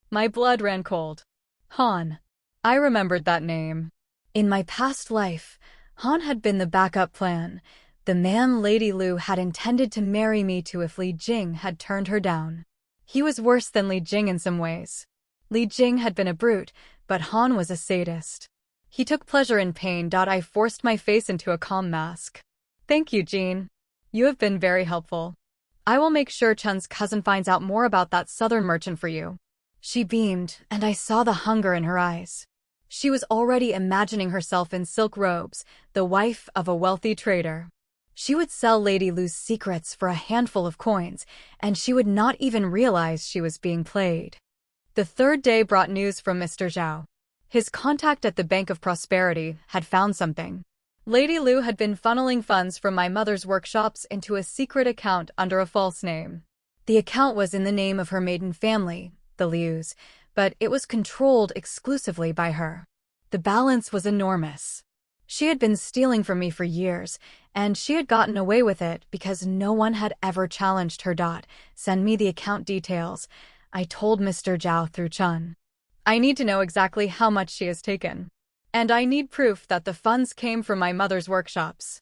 My blood ran cold. Han. I remembered that name. In my past life, Han had been the backup plan, the man Lady Lu had intended to marry me to if Li Jing had turned her down. He was worse than Li Jing in some ways. Li Jing had been a brute, but Han was a sadist. He took pleasure in pain. I forced my face into a calm mask. Thank you, Jean. You have been very helpful. I will make sure Chun's cousin finds out more about that southern merchant for you. She beamed, and I saw the hunger in her eyes. She was already imagining herself in silk robes, the wife of a wealthy trader. She would sell Lady Lu's secrets for a handful of coins, and she would not even realize she was being played. The third day brought news from Mr. Zhao. His contact at the Bank of Prosperity had found something. Lady Lu had been funneling funds from my mother's workshops into a secret account under a false name. The account was in the name of her maiden family, the Lius, but it was controlled exclusively by her. The balance was enormous. She had been stealing from me for years, and she had gotten away with it because no one had ever challenged her. Send me the account details, I told Mr. Zhao through Chun. I need to know exactly how much she has taken. And I need proof that the funds came from my mother's workshops.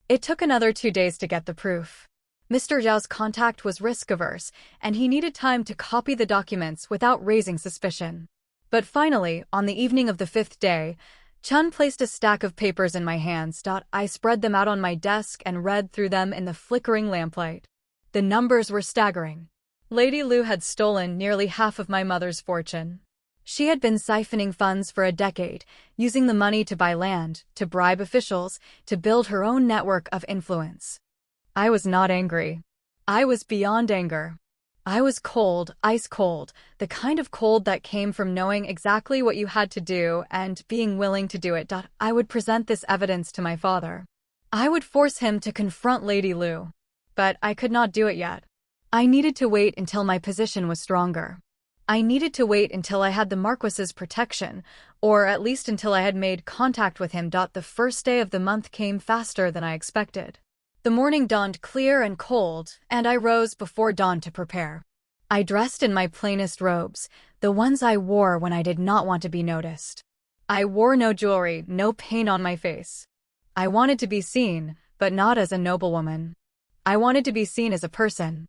It took another 2 days to get the proof. Mr. Zhao's contact was risk-averse, and he needed time to copy the documents without raising suspicion. But finally, on the evening of the 5th day, Chun placed a stack of papers in my hands. I spread them out on my desk and read through them in the flickering lamplight. The numbers were staggering. Lady Lu had stolen nearly half of my mother's fortune. She had been siphoning funds for a decade, using the money to buy land, to bribe officials, to build her own network of influence. I was not angry. I was beyond anger. I was cold, ice cold, the kind of cold that came from knowing exactly what you had to do and being willing to do it. I would present this evidence to my father. I would force him to confront Lady Lu. But I could not do it yet. I needed to wait until my position was stronger. I needed to wait until I had the Marquis's protection, or at least until I had made contact with him. The first day of the month came faster than I expected. The morning dawned clear and cold, and I rose before dawn to prepare. I dressed in my plainest robes, the ones I wore when I did not want to be noticed. I wore no jewelry, no paint on my face. I wanted to be seen, but not as a noblewoman. I wanted to be seen as a person.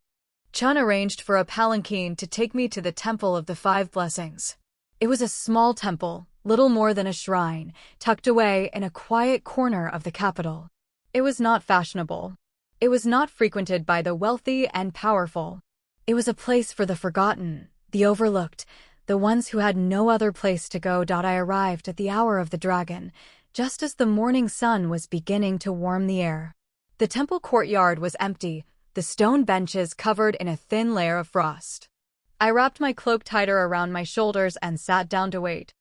Chun arranged for a palanquin to take me to the Temple of the Five Blessings. It was a small temple, little more than a shrine, tucked away in a quiet corner of the capital. It was not fashionable. It was not frequented by the wealthy and powerful. It was a place for the forgotten, the overlooked, the ones who had no other place to go. I arrived at the hour of the dragon, just as the morning sun was beginning to warm the air. The temple courtyard was empty, the stone benches covered in a thin layer of frost. I wrapped my cloak tighter around my shoulders and sat down to wait.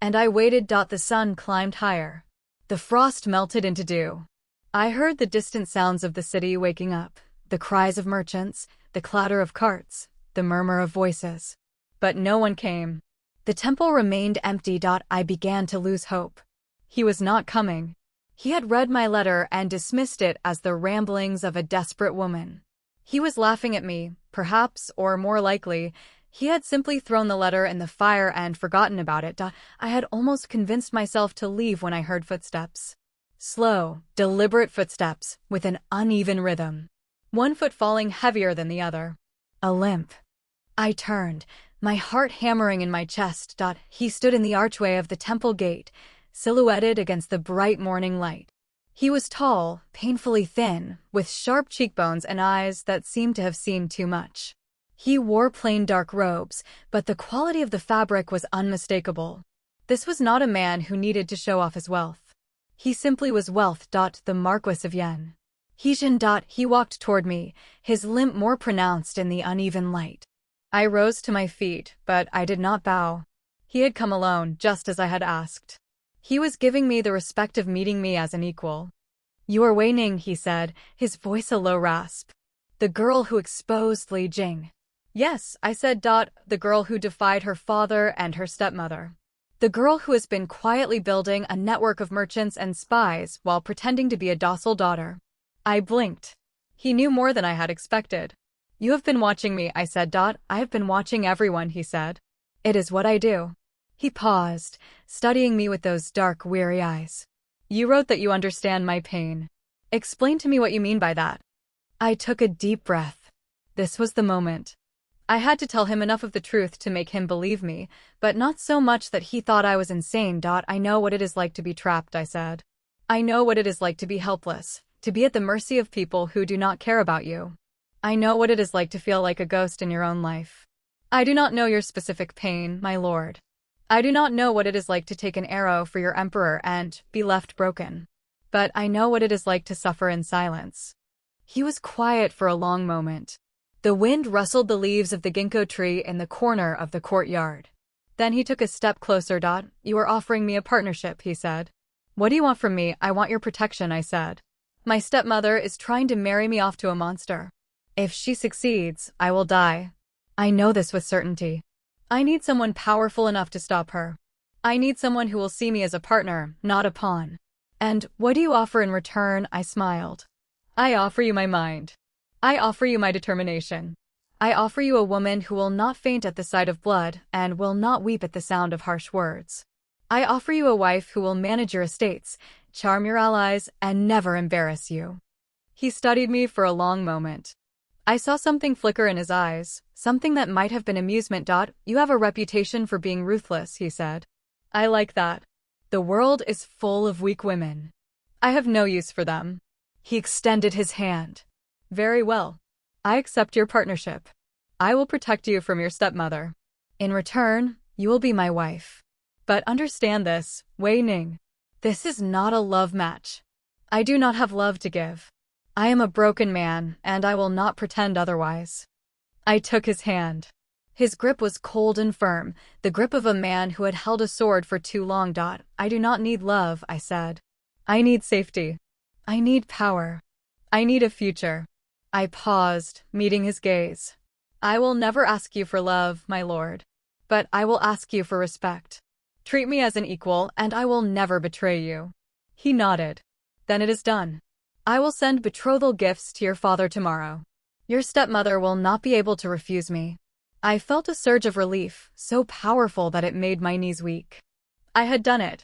And I waited. The sun climbed higher. The frost melted into dew. I heard the distant sounds of the city waking up, the cries of merchants, the clatter of carts, the murmur of voices. But no one came. The temple remained empty. I began to lose hope. He was not coming. He had read my letter and dismissed it as the ramblings of a desperate woman. He was laughing at me, perhaps, or more likely, he had simply thrown the letter in the fire and forgotten about it. I had almost convinced myself to leave when I heard footsteps. Slow, deliberate footsteps, with an uneven rhythm. One foot falling heavier than the other. A limp. I turned, my heart hammering in my chest. He stood in the archway of the temple gate, silhouetted against the bright morning light. He was tall, painfully thin, with sharp cheekbones and eyes that seemed to have seen too much. He wore plain dark robes, but the quality of the fabric was unmistakable. This was not a man who needed to show off his wealth. He simply was wealth. The Marquis of Yen. He walked toward me, his limp more pronounced in the uneven light. I rose to my feet, but I did not bow. He had come alone, just as I had asked. He was giving me the respect of meeting me as an equal. You are Wei Ning, he said, his voice a low rasp. The girl who exposed Li Jing. Yes, I said. The girl who defied her father and her stepmother. The girl who has been quietly building a network of merchants and spies while pretending to be a docile daughter. I blinked. He knew more than I had expected. You have been watching me, I said. I have been watching everyone, he said. It is what I do. He paused, studying me with those dark, weary eyes. You wrote that you understand my pain. Explain to me what you mean by that. I took a deep breath. This was the moment. I had to tell him enough of the truth to make him believe me, but not so much that he thought I was insane. I know what it is like to be trapped, I said. I know what it is like to be helpless, to be at the mercy of people who do not care about you. I know what it is like to feel like a ghost in your own life. I do not know your specific pain, my lord. I do not know what it is like to take an arrow for your emperor and be left broken. But I know what it is like to suffer in silence. He was quiet for a long moment. The wind rustled the leaves of the ginkgo tree in the corner of the courtyard. Then he took a step closer. You are offering me a partnership, he said. What do you want from me? I want your protection, I said. My stepmother is trying to marry me off to a monster. If she succeeds, I will die. I know this with certainty. I need someone powerful enough to stop her. I need someone who will see me as a partner, not a pawn. And what do you offer in return? I smiled. I offer you my mind. I offer you my determination. I offer you a woman who will not faint at the sight of blood and will not weep at the sound of harsh words. I offer you a wife who will manage your estates, charm your allies, and never embarrass you. He studied me for a long moment. I saw something flicker in his eyes, something that might have been amusement. You have a reputation for being ruthless, he said. I like that. The world is full of weak women. I have no use for them. He extended his hand. Very well. I accept your partnership. I will protect you from your stepmother. In return, you will be my wife. But understand this, Wei Ning. This is not a love match. I do not have love to give. I am a broken man, and I will not pretend otherwise. I took his hand. His grip was cold and firm, the grip of a man who had held a sword for too long. I do not need love, I said. I need safety. I need power. I need a future. I paused, meeting his gaze. I will never ask you for love, my lord. But I will ask you for respect. Treat me as an equal, and I will never betray you. He nodded. Then it is done. I will send betrothal gifts to your father tomorrow. Your stepmother will not be able to refuse me. I felt a surge of relief, so powerful that it made my knees weak. I had done it.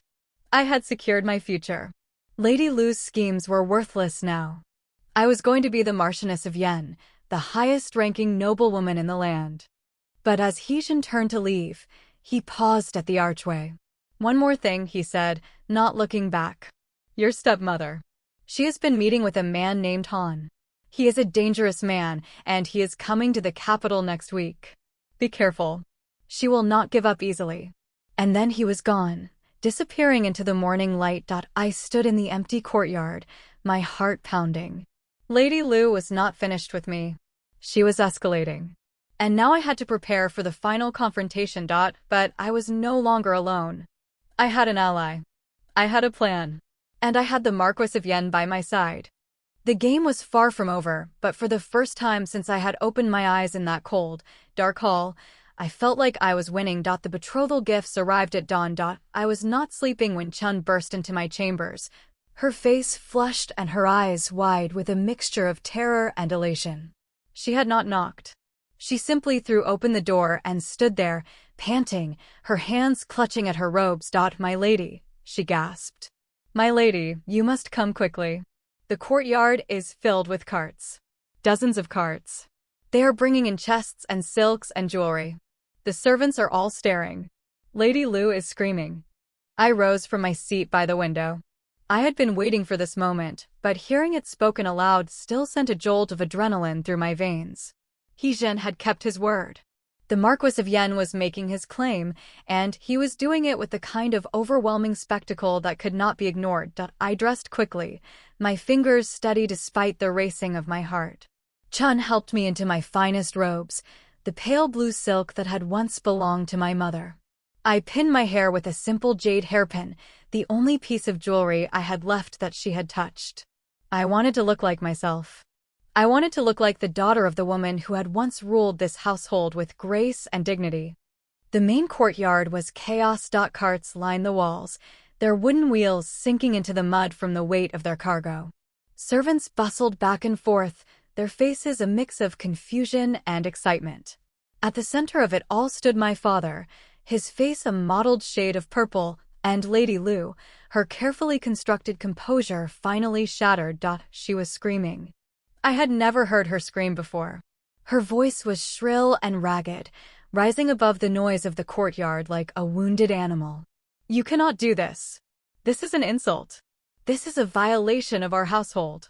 I had secured my future. Lady Lu's schemes were worthless now. I was going to be the Marchioness of Yen, the highest-ranking noblewoman in the land. But as He-jin turned to leave, he paused at the archway. One more thing, he said, not looking back. Your stepmother. She has been meeting with a man named Han. He is a dangerous man, and he is coming to the capital next week. Be careful. She will not give up easily. And then he was gone, disappearing into the morning light. I stood in the empty courtyard, my heart pounding. Lady Lu was not finished with me. She was escalating. And now I had to prepare for the final confrontation. But I was no longer alone. I had an ally. I had a plan. And I had the Marquis of Yen by my side. The game was far from over, but for the first time since I had opened my eyes in that cold, dark hall, I felt like I was winning. The betrothal gifts arrived at dawn. I was not sleeping when Chun burst into my chambers, her face flushed and her eyes wide with a mixture of terror and elation. She had not knocked. She simply threw open the door and stood there, panting, her hands clutching at her robes. My lady, she gasped. My lady, you must come quickly. The courtyard is filled with carts. Dozens of carts. They are bringing in chests and silks and jewelry. The servants are all staring. Lady Lu is screaming. I rose from my seat by the window. I had been waiting for this moment, but hearing it spoken aloud still sent a jolt of adrenaline through my veins. He-jin had kept his word. The Marquis of Yen was making his claim, and he was doing it with the kind of overwhelming spectacle that could not be ignored. I dressed quickly, my fingers steady despite the racing of my heart. Chun helped me into my finest robes, the pale blue silk that had once belonged to my mother. I pinned my hair with a simple jade hairpin, the only piece of jewelry I had left that she had touched. I wanted to look like myself. I wanted to look like the daughter of the woman who had once ruled this household with grace and dignity. The main courtyard was chaos. Carts lined the walls, their wooden wheels sinking into the mud from the weight of their cargo. Servants bustled back and forth, their faces a mix of confusion and excitement. At the center of it all stood my father, his face a mottled shade of purple, and Lady Lu, her carefully constructed composure finally shattered. She was screaming. I had never heard her scream before. Her voice was shrill and ragged, rising above the noise of the courtyard like a wounded animal. You cannot do this. This is an insult. This is a violation of our household.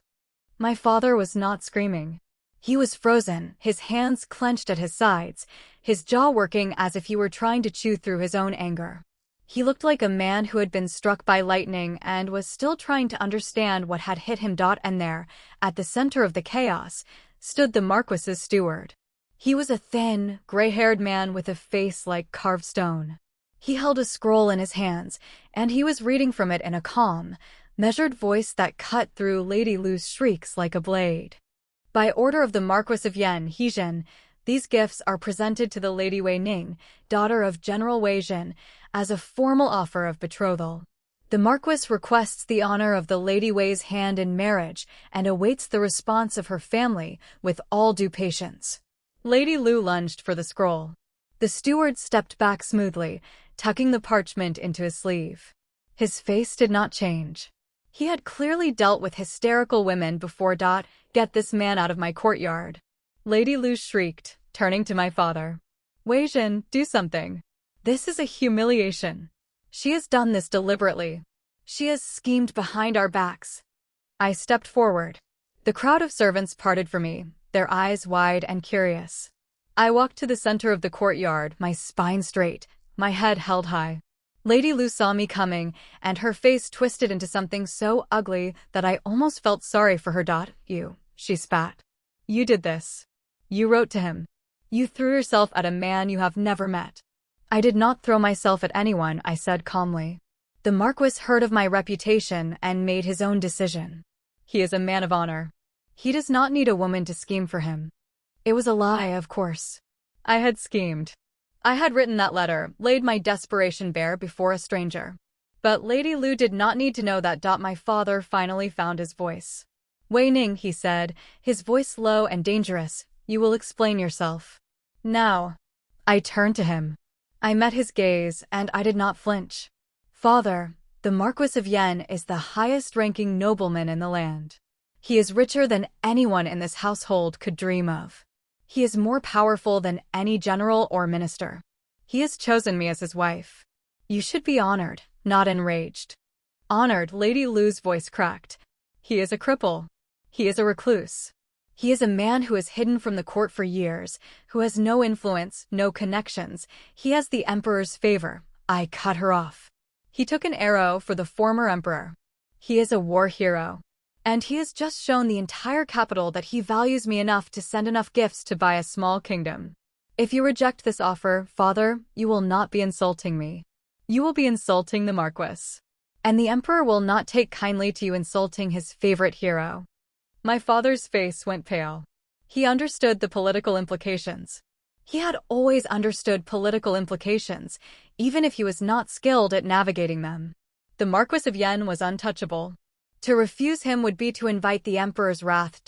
My father was not screaming. He was frozen, his hands clenched at his sides, his jaw working as if he were trying to chew through his own anger. He looked like a man who had been struck by lightning and was still trying to understand what had hit him. And there, at the center of the chaos, stood the Marquis's steward. He was a thin, gray-haired man with a face like carved stone. He held a scroll in his hands, and he was reading from it in a calm, measured voice that cut through Lady Lu's shrieks like a blade. By order of the Marquis of Yan Hezhen, these gifts are presented to the Lady Wei Ning, daughter of General Wei Zhen, as a formal offer of betrothal. The Marquis requests the honor of the Lady Wei's hand in marriage and awaits the response of her family with all due patience. Lady Lu lunged for the scroll. The steward stepped back smoothly, tucking the parchment into his sleeve. His face did not change. He had clearly dealt with hysterical women before. Get this man out of my courtyard. Lady Lu shrieked, turning to my father. Wei Zhen, do something. This is a humiliation. She has done this deliberately. She has schemed behind our backs. I stepped forward. The crowd of servants parted for me, their eyes wide and curious. I walked to the center of the courtyard, my spine straight, my head held high. Lady Lu saw me coming, and her face twisted into something so ugly that I almost felt sorry for her. You, she spat. You did this. You wrote to him. You threw yourself at a man you have never met. I did not throw myself at anyone, I said calmly. The Marquis heard of my reputation and made his own decision. He is a man of honor. He does not need a woman to scheme for him. It was a lie, of course. I had schemed. I had written that letter, laid my desperation bare before a stranger. But Lady Lu did not need to know that. My father finally found his voice. Wei Ning, he said, his voice low and dangerous, you will explain yourself. Now. I turned to him. I met his gaze, and I did not flinch. Father, the Marquis of Yan is the highest-ranking nobleman in the land. He is richer than anyone in this household could dream of. He is more powerful than any general or minister. He has chosen me as his wife. You should be honored, not enraged. Honored, Lady Lu's voice cracked. He is a cripple. He is a recluse. He is a man who is hidden from the court for years, who has no influence, no connections. He has the emperor's favor. I cut her off. He took an arrow for the former emperor. He is a war hero. And he has just shown the entire capital that he values me enough to send enough gifts to buy a small kingdom. If you reject this offer, father, you will not be insulting me. You will be insulting the Marquis. And the emperor will not take kindly to you insulting his favorite hero. My father's face went pale. He understood the political implications. He had always understood political implications, even if he was not skilled at navigating them. The Marquis of Yan was untouchable. To refuse him would be to invite the emperor's wrath.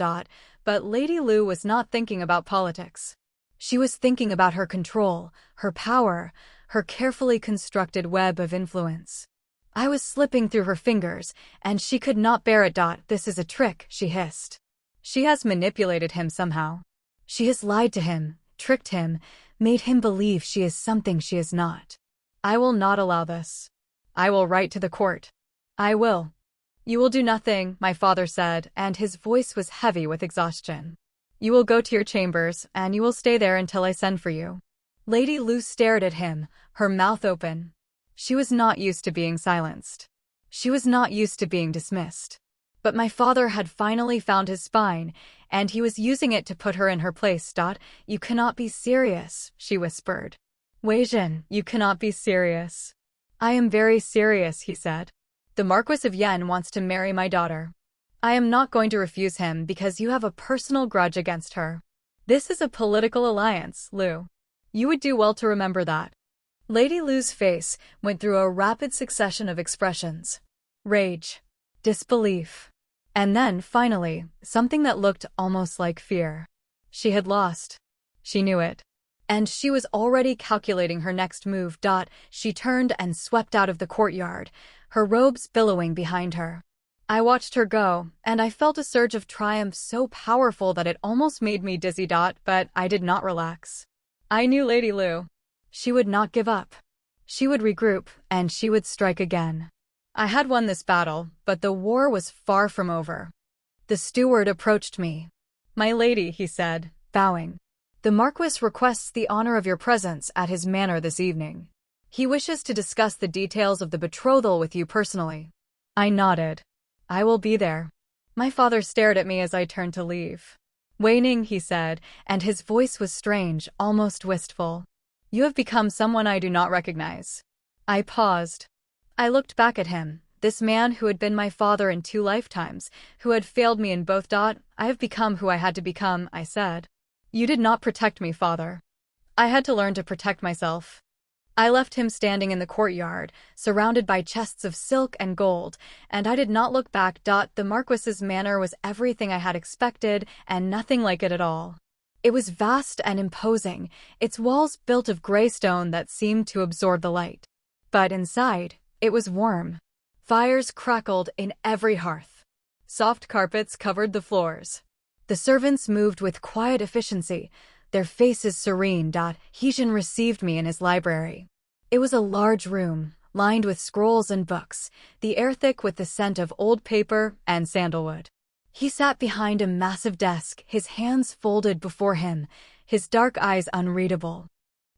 But Lady Lu was not thinking about politics. She was thinking about her control, her power, her carefully constructed web of influence. I was slipping through her fingers, and she could not bear it. This is a trick, she hissed. She has manipulated him somehow. She has lied to him, tricked him, made him believe she is something she is not. I will not allow this. I will write to the court. I will. You will do nothing, my father said, and his voice was heavy with exhaustion. You will go to your chambers, and you will stay there until I send for you. Lady Lu stared at him, her mouth open. She was not used to being silenced. She was not used to being dismissed. But my father had finally found his spine, and he was using it to put her in her place. You cannot be serious, she whispered. Wei Zhen, you cannot be serious. I am very serious, he said. The Marquis of Yan wants to marry my daughter. I am not going to refuse him because you have a personal grudge against her. This is a political alliance, Lu. You would do well to remember that. Lady Lu's face went through a rapid succession of expressions. Rage. Disbelief. And then, finally, something that looked almost like fear. She had lost. She knew it. And she was already calculating her next move. She turned and swept out of the courtyard, her robes billowing behind her. I watched her go, and I felt a surge of triumph so powerful that it almost made me dizzy. But I did not relax. I knew Lady Lu. She would not give up. She would regroup, and she would strike again. I had won this battle, but the war was far from over. The steward approached me. "My lady," he said, bowing. "The Marquis requests the honor of your presence at his manor this evening. He wishes to discuss the details of the betrothal with you personally." I nodded. "I will be there." My father stared at me as I turned to leave. "Wei Ning," he said, and his voice was strange, almost wistful. "You have become someone I do not recognize." I paused. I looked back at him, this man who had been my father in 2 lifetimes, who had failed me in both. "I have become who I had to become," I said. "You did not protect me, father. I had to learn to protect myself." I left him standing in the courtyard, surrounded by chests of silk and gold, and I did not look back. The Marquis's manor was everything I had expected, and nothing like it at all. It was vast and imposing, its walls built of gray stone that seemed to absorb the light. But inside, it was warm. Fires crackled in every hearth. Soft carpets covered the floors. The servants moved with quiet efficiency, their faces serene. Heejin received me in his library. It was a large room, lined with scrolls and books, the air thick with the scent of old paper and sandalwood. He sat behind a massive desk, his hands folded before him, his dark eyes unreadable.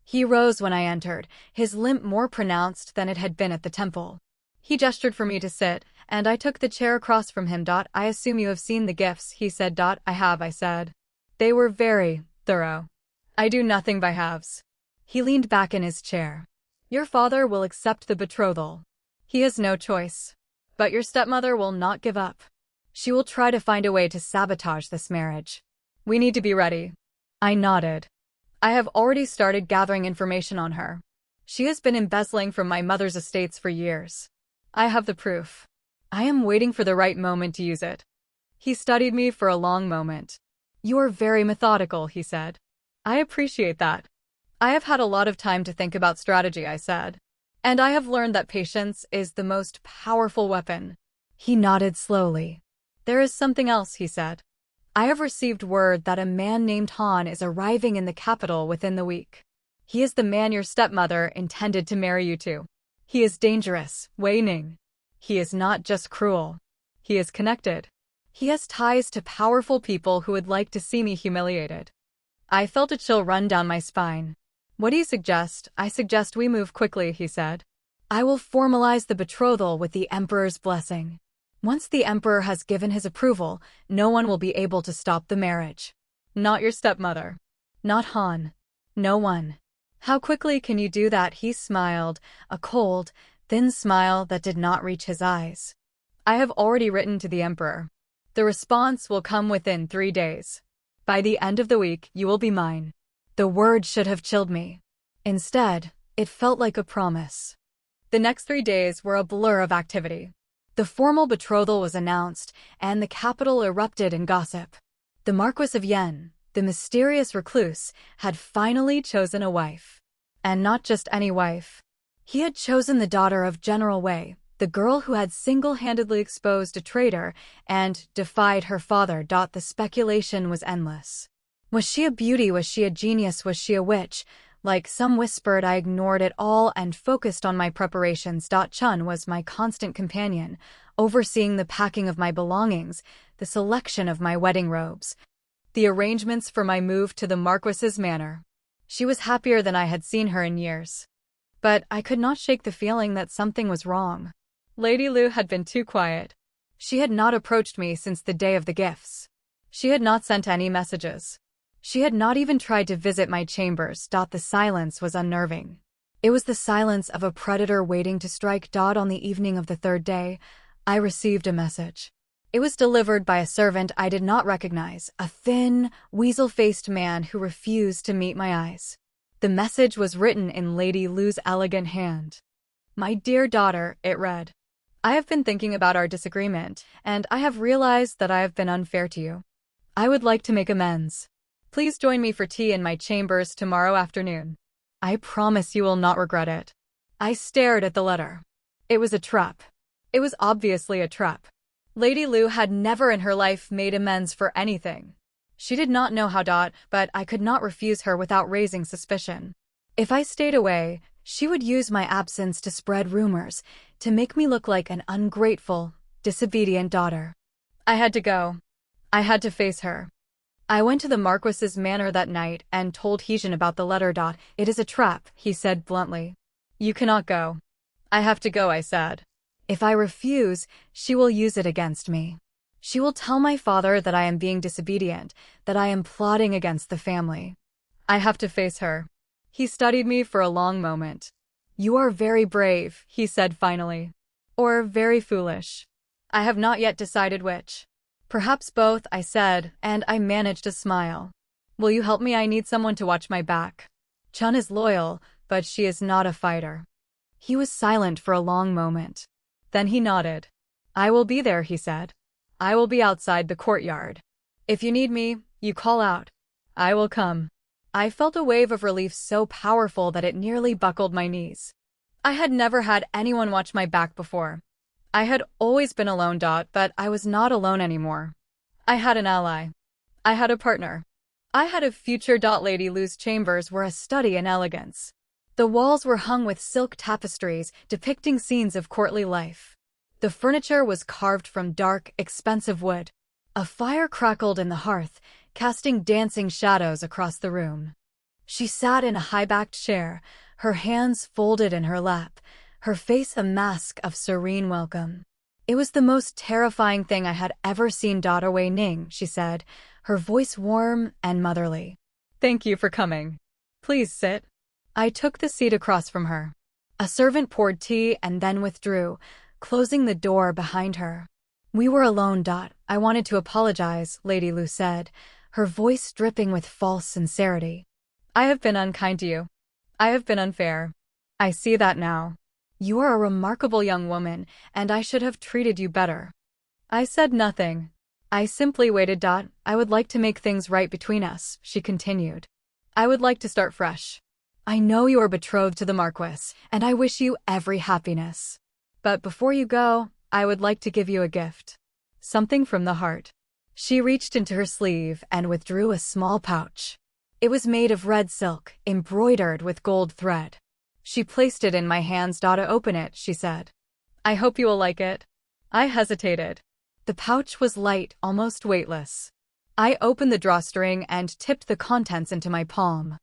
He rose when I entered, his limp more pronounced than it had been at the temple. He gestured for me to sit, and I took the chair across from him. "I assume you have seen the gifts," he said. "I have," I said. "They were very thorough. I do nothing by halves." He leaned back in his chair. "Your father will accept the betrothal. He has no choice. But your stepmother will not give up. She will try to find a way to sabotage this marriage. We need to be ready." I nodded. "I have already started gathering information on her. She has been embezzling from my mother's estates for years. I have the proof. I am waiting for the right moment to use it." He studied me for a long moment. "You are very methodical," he said. "I appreciate that. I have had a lot of time to think about strategy," I said. "And I have learned that patience is the most powerful weapon." He nodded slowly. "There is something else," he said. "I have received word that a man named Han is arriving in the capital within the week. He is the man your stepmother intended to marry you to. He is dangerous, Wei Ning. He is not just cruel. He is connected. He has ties to powerful people who would like to see me humiliated." I felt a chill run down my spine. "What do you suggest?" "I suggest we move quickly," he said. "I will formalize the betrothal with the Emperor's blessing. Once the Emperor has given his approval, no one will be able to stop the marriage. Not your stepmother. Not Han. No one." "How quickly can you do that?" He smiled, a cold, thin smile that did not reach his eyes. "I have already written to the Emperor. The response will come within 3 days. By the end of the week, you will be mine." The word should have chilled me. Instead, it felt like a promise. The next 3 days were a blur of activity. The formal betrothal was announced, and the capital erupted in gossip. The Marquis of Yen, the mysterious recluse, had finally chosen a wife. And not just any wife. He had chosen the daughter of General Wei, the girl who had single-handedly exposed a traitor and defied her father. The speculation was endless. Was she a beauty? Was she a genius? Was she a witch? Like some whispered, I ignored it all and focused on my preparations. Chun was my constant companion, overseeing the packing of my belongings, the selection of my wedding robes, the arrangements for my move to the Marquis's manor. She was happier than I had seen her in years. But I could not shake the feeling that something was wrong. Lady Lu had been too quiet. She had not approached me since the day of the gifts. She had not sent any messages. She had not even tried to visit my chambers. The silence was unnerving. It was the silence of a predator waiting to strike. On the evening of the 3rd day, I received a message. It was delivered by a servant I did not recognize, a thin, weasel-faced man who refused to meet my eyes. The message was written in Lady Lu's elegant hand. "My dear daughter," it read. I have been thinking about our disagreement, and I have realized that I have been unfair to you. I would like to make amends. Please join me for tea in my chambers tomorrow afternoon. I promise you will not regret it. I stared at the letter. It was a trap. It was obviously a trap. Lady Lu had never in her life made amends for anything. She did not know how. But I could not refuse her without raising suspicion. If I stayed away, she would use my absence to spread rumors, to make me look like an ungrateful, disobedient daughter. I had to go. I had to face her. I went to the Marquis's manor that night and told Heejin about the letter. It is a trap, he said bluntly. You cannot go. I have to go, I said. If I refuse, she will use it against me. She will tell my father that I am being disobedient, that I am plotting against the family. I have to face her. He studied me for a long moment. You are very brave, he said finally. Or very foolish. I have not yet decided which. Perhaps both, I said, and I managed a smile. Will you help me? I need someone to watch my back. Chun is loyal, but she is not a fighter. He was silent for a long moment. Then he nodded. I will be there, he said. I will be outside the courtyard. If you need me, you call out. I will come. I felt a wave of relief so powerful that it nearly buckled my knees. I had never had anyone watch my back before. I had always been alone. But I was not alone anymore. I had an ally. I had a partner. I had a future. Lady Lu's chambers were a study in elegance. The walls were hung with silk tapestries depicting scenes of courtly life. The furniture was carved from dark, expensive wood. A fire crackled in the hearth, casting dancing shadows across the room. She sat in a high-backed chair, her hands folded in her lap, her face a mask of serene welcome. It was the most terrifying thing I had ever seen. Wei Ning, she said, her voice warm and motherly. Thank you for coming. Please sit. I took the seat across from her. A servant poured tea and then withdrew, closing the door behind her. We were alone. I wanted to apologize, Lady Lu said, her voice dripping with false sincerity. I have been unkind to you. I have been unfair. I see that now. You are a remarkable young woman, and I should have treated you better. I said nothing. I simply waited. I would like to make things right between us, she continued. I would like to start fresh. I know you are betrothed to the Marquis, and I wish you every happiness. But before you go, I would like to give you a gift. Something from the heart. She reached into her sleeve and withdrew a small pouch. It was made of red silk, embroidered with gold thread. She placed it in my hands. To open it, she said. I hope you will like it. I hesitated. The pouch was light, almost weightless. I opened the drawstring and tipped the contents into my palm.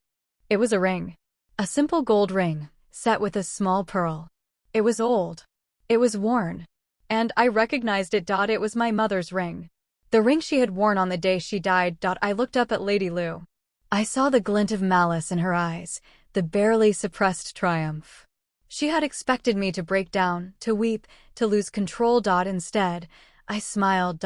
It was a ring. A simple gold ring, set with a small pearl. It was old. It was worn. And I recognized it. It was my mother's ring. The ring she had worn on the day she died. I looked up at Lady Lu. I saw the glint of malice in her eyes, the barely suppressed triumph. She had expected me to break down, to weep, to lose control. Instead, I smiled.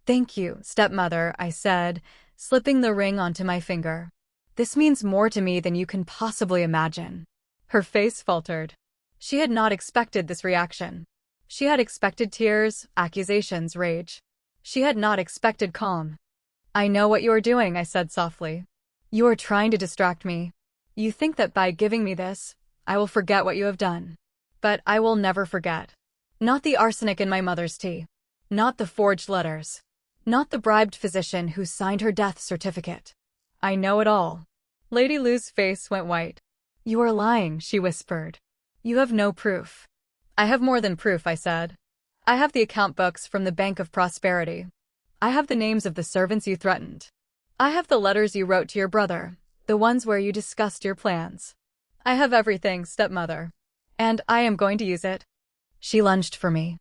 Thank you, stepmother, I said, slipping the ring onto my finger. This means more to me than you can possibly imagine. Her face faltered. She had not expected this reaction. She had expected tears, accusations, rage. She had not expected calm. I know what you are doing, I said softly. You are trying to distract me. You think that by giving me this, I will forget what you have done. But I will never forget. Not the arsenic in my mother's tea. Not the forged letters. Not the bribed physician who signed her death certificate. I know it all. Lady Lu's face went white. You are lying, she whispered. You have no proof. I have more than proof, I said. I have the account books from the Bank of Prosperity. I have the names of the servants you threatened. I have the letters you wrote to your brother, the ones where you discussed your plans. I have everything, stepmother. And I am going to use it. She lunged for me.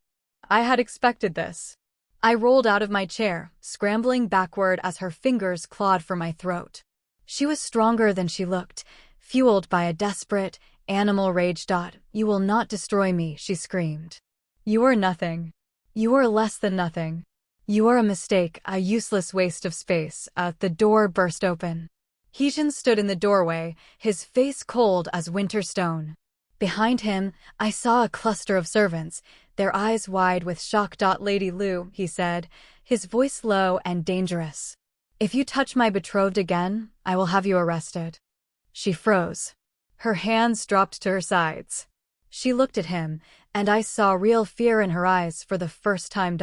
I had expected this. I rolled out of my chair, scrambling backward as her fingers clawed for my throat. She was stronger than she looked, fueled by a desperate, animal rage. You will not destroy me, she screamed. You are nothing. You are less than nothing. You are a mistake, a useless waste of space. The door burst open. Heejin stood in the doorway, his face cold as winter stone. Behind him, I saw a cluster of servants, their eyes wide with shock. Lady Lu, he said, his voice low and dangerous. If you touch my betrothed again, I will have you arrested. She froze. Her hands dropped to her sides. She looked at him, and I saw real fear in her eyes for the first time.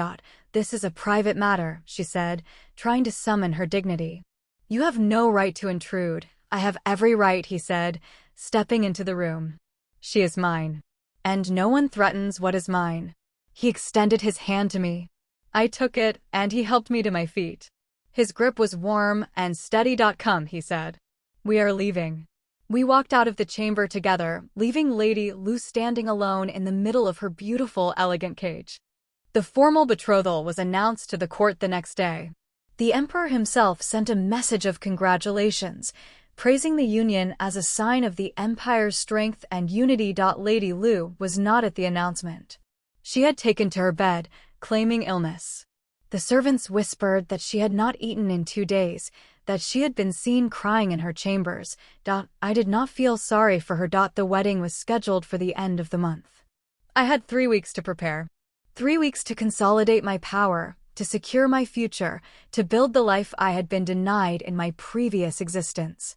This is a private matter, she said, trying to summon her dignity. You have no right to intrude. I have every right, he said, stepping into the room. She is mine. And no one threatens what is mine. He extended his hand to me. I took it, and he helped me to my feet. His grip was warm and steady. Come, he said. We are leaving. We walked out of the chamber together, leaving Lady Lu standing alone in the middle of her beautiful, elegant cage. The formal betrothal was announced to the court the next day. The emperor himself sent a message of congratulations, praising the union as a sign of the empire's strength and unity. Lady Lu was not at the announcement. She had taken to her bed, claiming illness. The servants whispered that she had not eaten in 2 days, that she had been seen crying in her chambers. I did not feel sorry for her. The wedding was scheduled for the end of the month. I had 3 weeks to prepare. 3 weeks to consolidate my power, to secure my future, to build the life I had been denied in my previous existence.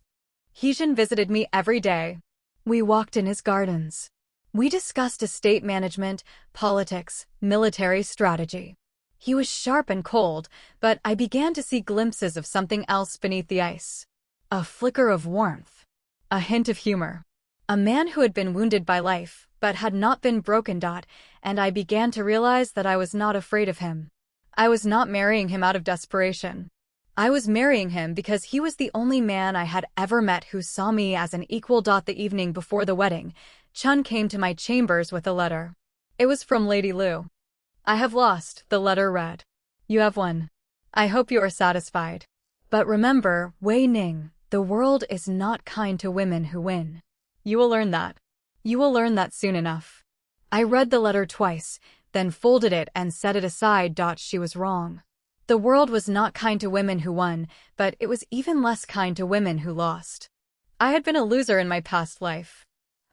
Heejin visited me every day. We walked in his gardens. We discussed estate management, politics, military strategy. He was sharp and cold, but I began to see glimpses of something else beneath the ice. A flicker of warmth. A hint of humor. A man who had been wounded by life, but had not been broken. And I began to realize that I was not afraid of him. I was not marrying him out of desperation. I was marrying him because he was the only man I had ever met who saw me as an equal. The evening before the wedding, Chun came to my chambers with a letter. It was from Lady Lu. I have lost, the letter read. You have won. I hope you are satisfied. But remember, Wei Ning, the world is not kind to women who win. You will learn that. You will learn that soon enough. I read the letter twice, then folded it and set it aside. She was wrong. The world was not kind to women who won, but it was even less kind to women who lost. I had been a loser in my past life.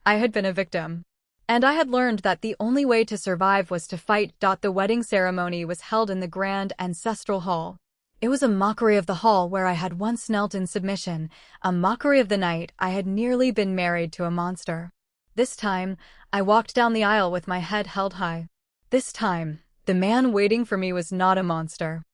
I had been a victim. And I had learned that the only way to survive was to fight. The wedding ceremony was held in the grand ancestral hall. It was a mockery of the hall where I had once knelt in submission, a mockery of the night I had nearly been married to a monster. This time, I walked down the aisle with my head held high. This time, the man waiting for me was not a monster.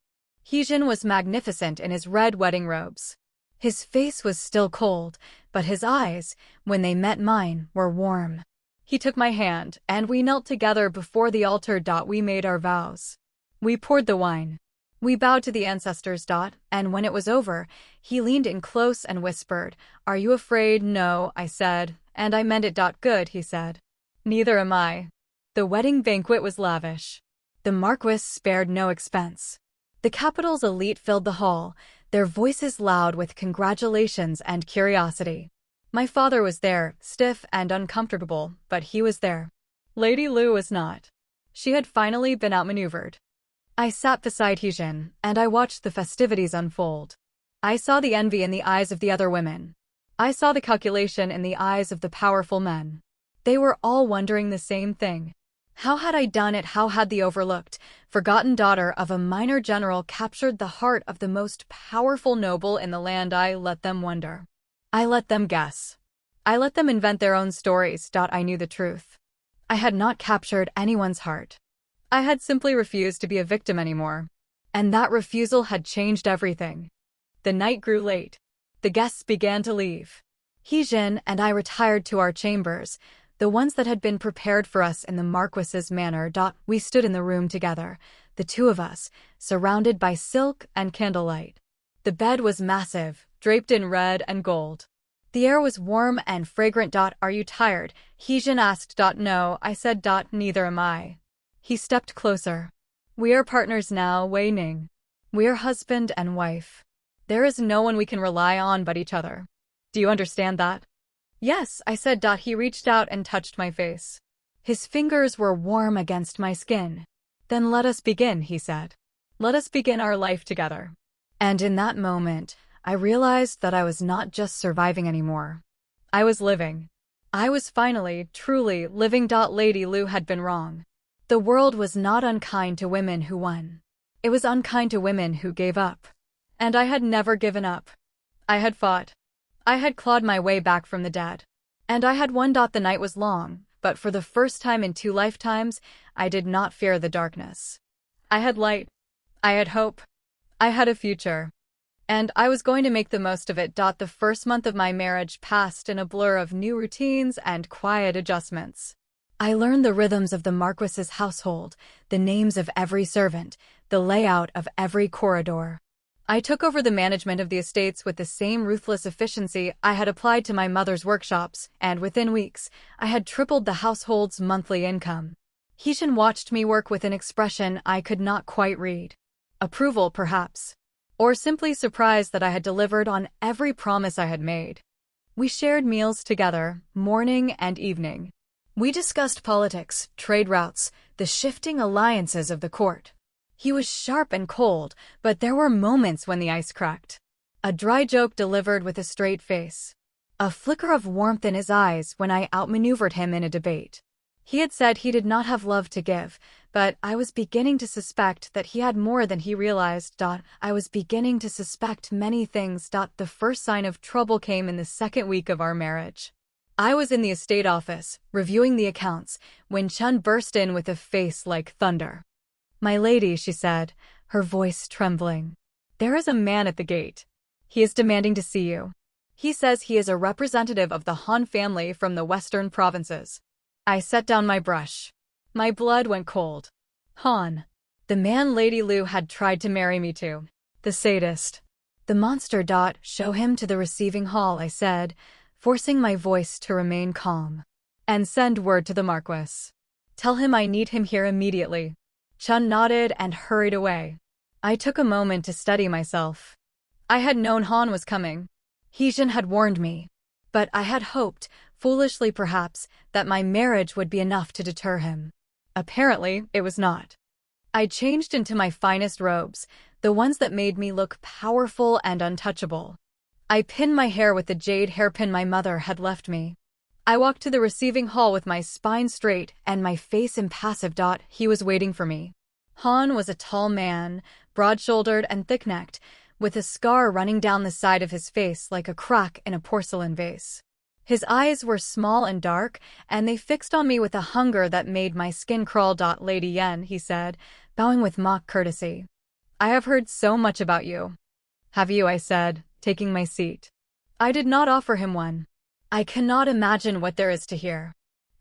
Heejin was magnificent in his red wedding robes. His face was still cold, but his eyes, when they met mine, were warm. He took my hand, and we knelt together before the altar. We made our vows. We poured the wine. We bowed to the ancestors. And when it was over, he leaned in close and whispered, "Are you afraid?" "No," I said, and I meant it. Good, he said. Neither am I. The wedding banquet was lavish. The Marquis spared no expense. The capital's elite filled the hall, their voices loud with congratulations and curiosity. My father was there, stiff and uncomfortable, but he was there. Lady Lu was not. She had finally been outmaneuvered. I sat beside Heejin, and I watched the festivities unfold. I saw the envy in the eyes of the other women. I saw the calculation in the eyes of the powerful men. They were all wondering the same thing. How had I done it? How had the overlooked, forgotten daughter of a minor general captured the heart of the most powerful noble in the land? I let them wonder. I let them guess. I let them invent their own stories. I knew the truth. I had not captured anyone's heart. I had simply refused to be a victim anymore. And that refusal had changed everything. The night grew late. The guests began to leave. Heejin and I retired to our chambers, the ones that had been prepared for us in the Marquis's manor. We stood in the room together, the two of us, surrounded by silk and candlelight. The bed was massive, draped in red and gold. The air was warm and fragrant. Are you tired? Heejin asked. No, I said. Neither am I. He stepped closer. We are partners now, Wei Ning. We are husband and wife. There is no one we can rely on but each other. Do you understand that? Yes, I said. He reached out and touched my face. His fingers were warm against my skin. Then let us begin, he said. Let us begin our life together. And in that moment, I realized that I was not just surviving anymore. I was living. I was finally, truly, living. Lady Lu had been wrong. The world was not unkind to women who won. It was unkind to women who gave up. And I had never given up. I had fought. I had clawed my way back from the dead. And I had won. The night was long, but for the first time in 2 lifetimes, I did not fear the darkness. I had light. I had hope. I had a future. And I was going to make the most of it. The first month of my marriage passed in a blur of new routines and quiet adjustments. I learned the rhythms of the Marquis's household, the names of every servant, the layout of every corridor. I took over the management of the estates with the same ruthless efficiency I had applied to my mother's workshops, and within weeks, I had tripled the household's monthly income. Hee-jin watched me work with an expression I could not quite read. Approval, perhaps. Or simply surprised that I had delivered on every promise I had made. We shared meals together, morning and evening. We discussed politics, trade routes, the shifting alliances of the court. He was sharp and cold, but there were moments when the ice cracked. A dry joke delivered with a straight face. A flicker of warmth in his eyes when I outmaneuvered him in a debate. He had said he did not have love to give, but I was beginning to suspect that he had more than he realized. I was beginning to suspect many things. The first sign of trouble came in the second week of our marriage. I was in the estate office, reviewing the accounts, when Chun burst in with a face like thunder. "My lady," she said, her voice trembling. "There is a man at the gate. He is demanding to see you. He says he is a representative of the Han family from the western provinces." I set down my brush. My blood went cold. Han. The man Lady Lu had tried to marry me to. The sadist. The monster. "Show him to the receiving hall," I said, forcing my voice to remain calm. "And send word to the Marquis. Tell him I need him here immediately." Chun nodded and hurried away. I took a moment to steady myself. I had known Han was coming. Hee-jin had warned me. But I had hoped, foolishly perhaps, that my marriage would be enough to deter him. Apparently, it was not. I changed into my finest robes, the ones that made me look powerful and untouchable. I pinned my hair with the jade hairpin my mother had left me. I walked to the receiving hall with my spine straight and my face impassive. He was waiting for me. Han was a tall man, broad-shouldered and thick-necked, with a scar running down the side of his face like a crack in a porcelain vase. His eyes were small and dark, and they fixed on me with a hunger that made my skin crawl. "Lady Yen," he said, bowing with mock courtesy. "I have heard so much about you." "Have you?" I said, taking my seat. I did not offer him one. "I cannot imagine what there is to hear.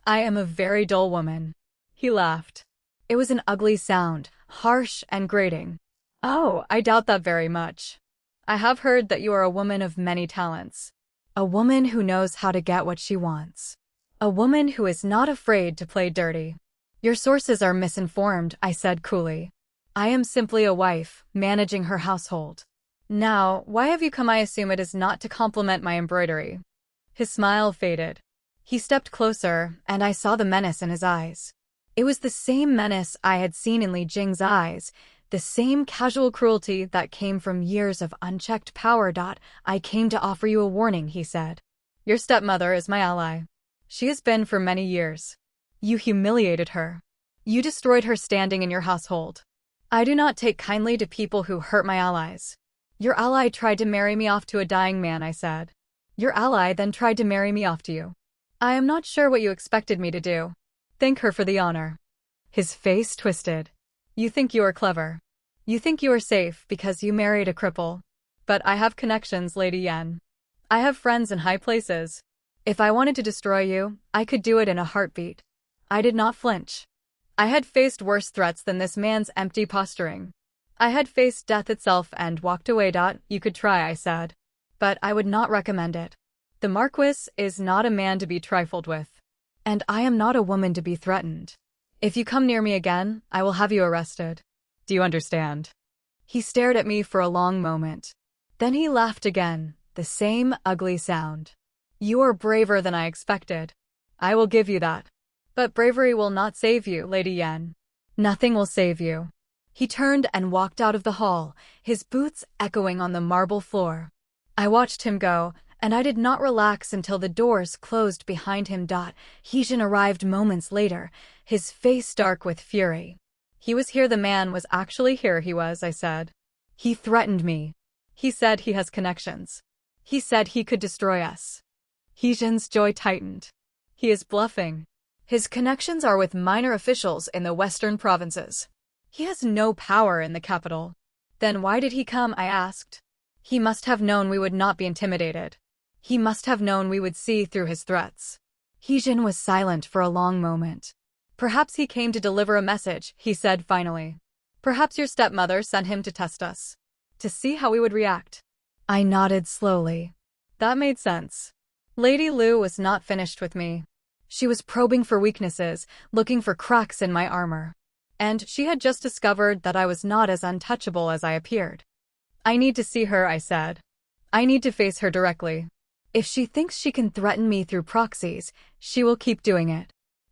I am a very dull woman." He laughed. It was an ugly sound, harsh and grating. "Oh, I doubt that very much. I have heard that you are a woman of many talents. A woman who knows how to get what she wants. A woman who is not afraid to play dirty." "Your sources are misinformed," I said coolly. "I am simply a wife, managing her household." "Now, why have you come? I assume it is not to compliment my embroidery." His smile faded. He stepped closer, and I saw the menace in his eyes. It was the same menace I had seen in Li Jing's eyes, the same casual cruelty that came from years of unchecked power. "I came to offer you a warning," he said. "Your stepmother is my ally. She has been for many years. You humiliated her. You destroyed her standing in your household. I do not take kindly to people who hurt my allies." "Your ally tried to marry me off to a dying man," I said. "Your ally then tried to marry me off to you. I am not sure what you expected me to do. Thank her for the honor." His face twisted. "You think you are clever. You think you are safe because you married a cripple. But I have connections, Lady Yen. I have friends in high places. If I wanted to destroy you, I could do it in a heartbeat." I did not flinch. I had faced worse threats than this man's empty posturing. I had faced death itself and walked away. "You could try," I said. "But I would not recommend it. The Marquis is not a man to be trifled with. And I am not a woman to be threatened. If you come near me again, I will have you arrested. Do you understand?" He stared at me for a long moment. Then he laughed again, the same ugly sound. "You are braver than I expected. I will give you that. But bravery will not save you, Lady Yen. Nothing will save you." He turned and walked out of the hall, his boots echoing on the marble floor. I watched him go, and I did not relax until the doors closed behind him. Heejin arrived moments later, his face dark with fury. He was here. The man was actually here. He was, I said. He threatened me. He said he has connections. He said he could destroy us. Heejin's jaw tightened. He is bluffing. His connections are with minor officials in the western provinces. He has no power in the capital. Then why did he come? I asked. He must have known we would not be intimidated. He must have known we would see through his threats. Heejin was silent for a long moment. Perhaps he came to deliver a message, he said finally. Perhaps your stepmother sent him to test us. To see how we would react. I nodded slowly. That made sense. Lady Lu was not finished with me. She was probing for weaknesses, looking for cracks in my armor. And she had just discovered that I was not as untouchable as I appeared. I need to see her, I said. I need to face her directly. If she thinks she can threaten me through proxies, she will keep doing it.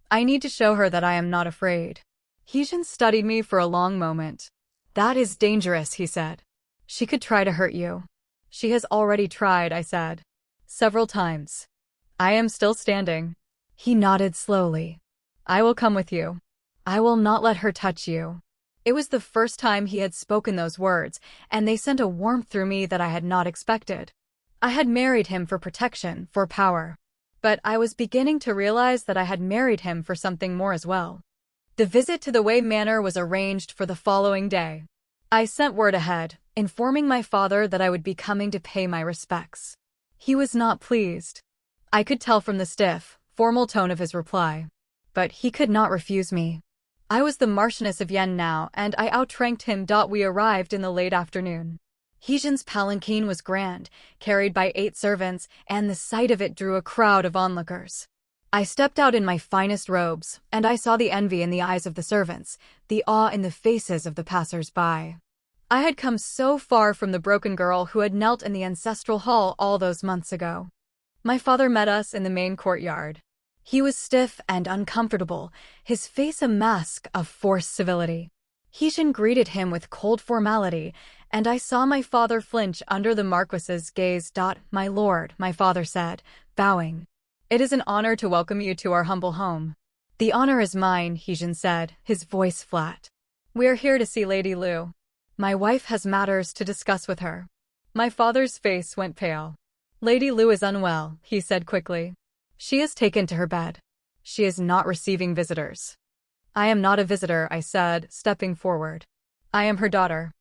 I need to show her that I am not afraid. Heejin studied me for a long moment. That is dangerous, he said. She could try to hurt you. She has already tried, I said. Several times. I am still standing. He nodded slowly. I will come with you. I will not let her touch you. It was the first time he had spoken those words, and they sent a warmth through me that I had not expected. I had married him for protection, for power. But I was beginning to realize that I had married him for something more as well. The visit to the Wei Manor was arranged for the following day. I sent word ahead, informing my father that I would be coming to pay my respects. He was not pleased. I could tell from the stiff, formal tone of his reply. But he could not refuse me. I was the Marchioness of Yen now, and I outranked him. We arrived in the late afternoon. Heejin's palanquin was grand, carried by 8 servants, and the sight of it drew a crowd of onlookers. I stepped out in my finest robes, and I saw the envy in the eyes of the servants, the awe in the faces of the passers-by. I had come so far from the broken girl who had knelt in the ancestral hall all those months ago. My father met us in the main courtyard. He was stiff and uncomfortable, his face a mask of forced civility. Heejin greeted him with cold formality, and I saw my father flinch under the Marquis's gaze. My lord, my father said, bowing. It is an honor to welcome you to our humble home. The honor is mine, Heejin said, his voice flat. We are here to see Lady Lu. My wife has matters to discuss with her. My father's face went pale. Lady Lu is unwell, he said quickly. She is taken to her bed. She is not receiving visitors. I am not a visitor, I said, stepping forward. I am her daughter.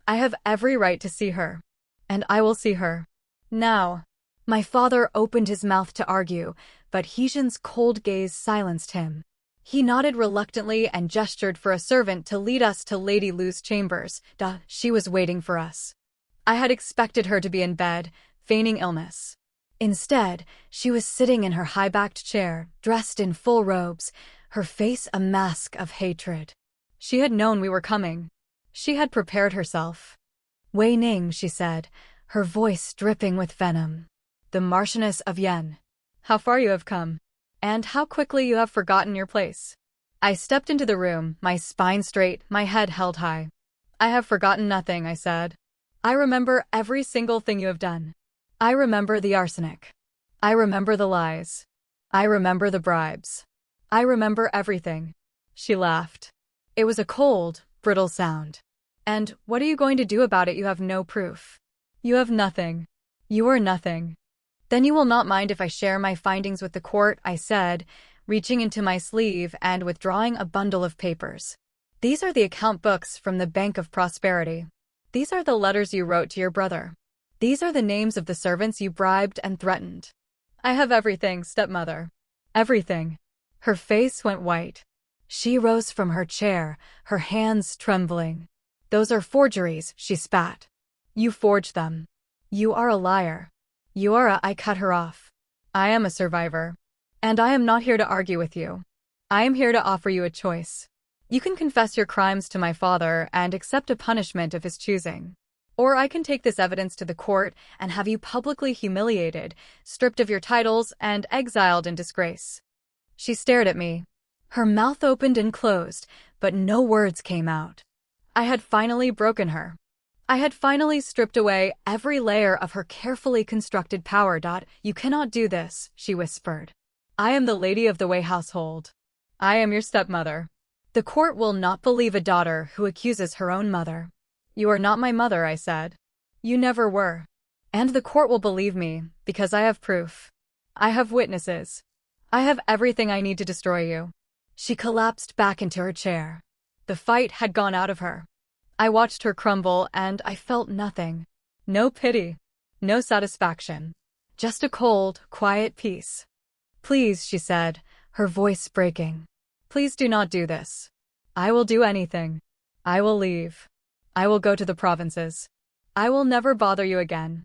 I have every right to see her. And I will see her. Now. My father opened his mouth to argue, but Heejin's cold gaze silenced him. He nodded reluctantly and gestured for a servant to lead us to Lady Lu's chambers. She was waiting for us. I had expected her to be in bed, feigning illness. Instead, she was sitting in her high-backed chair, dressed in full robes, her face a mask of hatred. She had known we were coming. She had prepared herself. Wei Ning, she said, her voice dripping with venom. The Marchioness of Yen. How far you have come. And how quickly you have forgotten your place. I stepped into the room, my spine straight, my head held high. I have forgotten nothing, I said. I remember every single thing you have done. I remember the arsenic. I remember the lies. I remember the bribes. I remember everything. She laughed. It was a cold, brittle sound. And what are you going to do about it? You have no proof. You have nothing. You are nothing. Then you will not mind if I share my findings with the court, I said, reaching into my sleeve and withdrawing a bundle of papers. These are the account books from the Bank of Prosperity. These are the letters you wrote to your brother. These are the names of the servants you bribed and threatened. I have everything, stepmother. Everything. Her face went white. She rose from her chair, her hands trembling. Those are forgeries, she spat. You forged them. You are a liar. I cut her off. I am a survivor. And I am not here to argue with you. I am here to offer you a choice. You can confess your crimes to my father and accept a punishment of his choosing. Or I can take this evidence to the court and have you publicly humiliated, stripped of your titles, and exiled in disgrace. She stared at me. Her mouth opened and closed, but no words came out. I had finally broken her. I had finally stripped away every layer of her carefully constructed power. You cannot do this, she whispered. I am the lady of the Wei household. I am your stepmother. The court will not believe a daughter who accuses her own mother. You are not my mother, I said. You never were. And the court will believe me, because I have proof. I have witnesses. I have everything I need to destroy you. She collapsed back into her chair. The fight had gone out of her. I watched her crumble and I felt nothing. No pity. No satisfaction. Just a cold, quiet peace. Please, she said, her voice breaking. Please do not do this. I will do anything. I will leave. I will go to the provinces. I will never bother you again.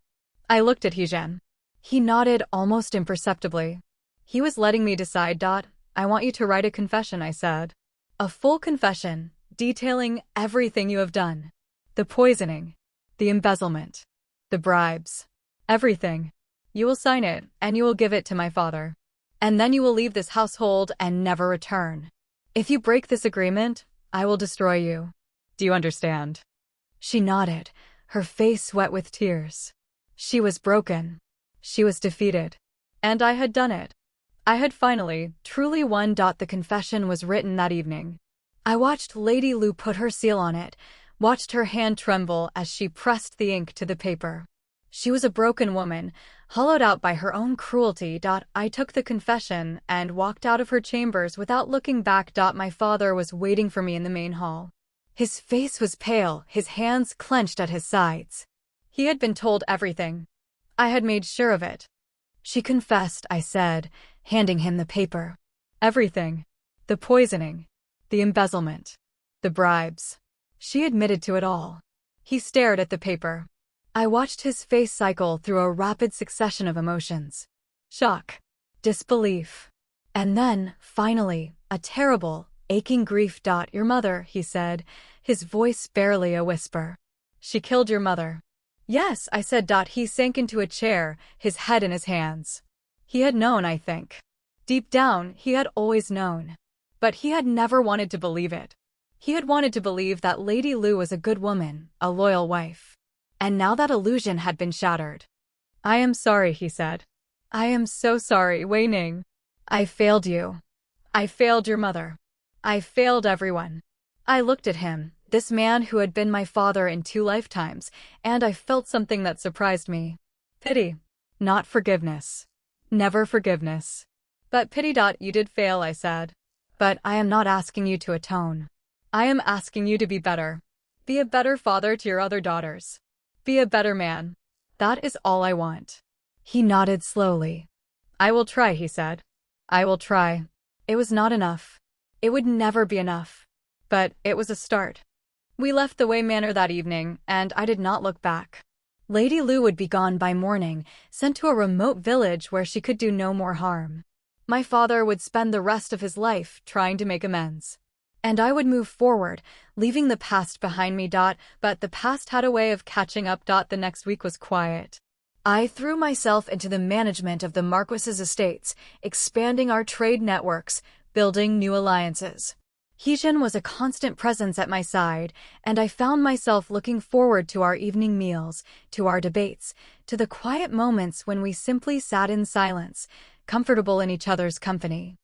I looked at Hijin. He nodded almost imperceptibly. He was letting me decide. I want you to write a confession, I said. A full confession, detailing everything you have done. The poisoning, the embezzlement, the bribes, everything. You will sign it, and you will give it to my father. And then you will leave this household and never return. If you break this agreement, I will destroy you. Do you understand? She nodded, her face wet with tears. She was broken. She was defeated. And I had done it. I had finally, truly won. The confession was written that evening. I watched Lady Lu put her seal on it, watched her hand tremble as she pressed the ink to the paper. She was a broken woman, hollowed out by her own cruelty. I took the confession and walked out of her chambers without looking back. My father was waiting for me in the main hall. His face was pale, his hands clenched at his sides. He had been told everything. I had made sure of it. She confessed, I said, handing him the paper. Everything. The poisoning. The embezzlement. The bribes. She admitted to it all. He stared at the paper. I watched his face cycle through a rapid succession of emotions. Shock. Disbelief. And then, finally, a terrible, aching grief. Your mother, he said, his voice barely a whisper. She killed your mother. Yes, I said. He sank into a chair, his head in his hands. He had known, I think. Deep down, he had always known. But he had never wanted to believe it. He had wanted to believe that Lady Lu was a good woman, a loyal wife. And now that illusion had been shattered. I am sorry, he said. I am so sorry, Wei Ning. I failed you. I failed your mother. I failed everyone. I looked at him, this man who had been my father in 2 lifetimes, and I felt something that surprised me. Pity. Not forgiveness. Never forgiveness. But pity. You did fail, I said. But I am not asking you to atone. I am asking you to be better. Be a better father to your other daughters. Be a better man. That is all I want. He nodded slowly. I will try, he said. I will try. It was not enough. It would never be enough. But it was a start. We left the Wei Manor that evening, and I did not look back. Lady Lu would be gone by morning, sent to a remote village where she could do no more harm. My father would spend the rest of his life trying to make amends. And I would move forward, leaving the past behind me. But the past had a way of catching up. The next week was quiet. I threw myself into the management of the Marquis's estates, expanding our trade networks, building new alliances. Hijin was a constant presence at my side, and I found myself looking forward to our evening meals, to our debates, to the quiet moments when we simply sat in silence, comfortable in each other's company.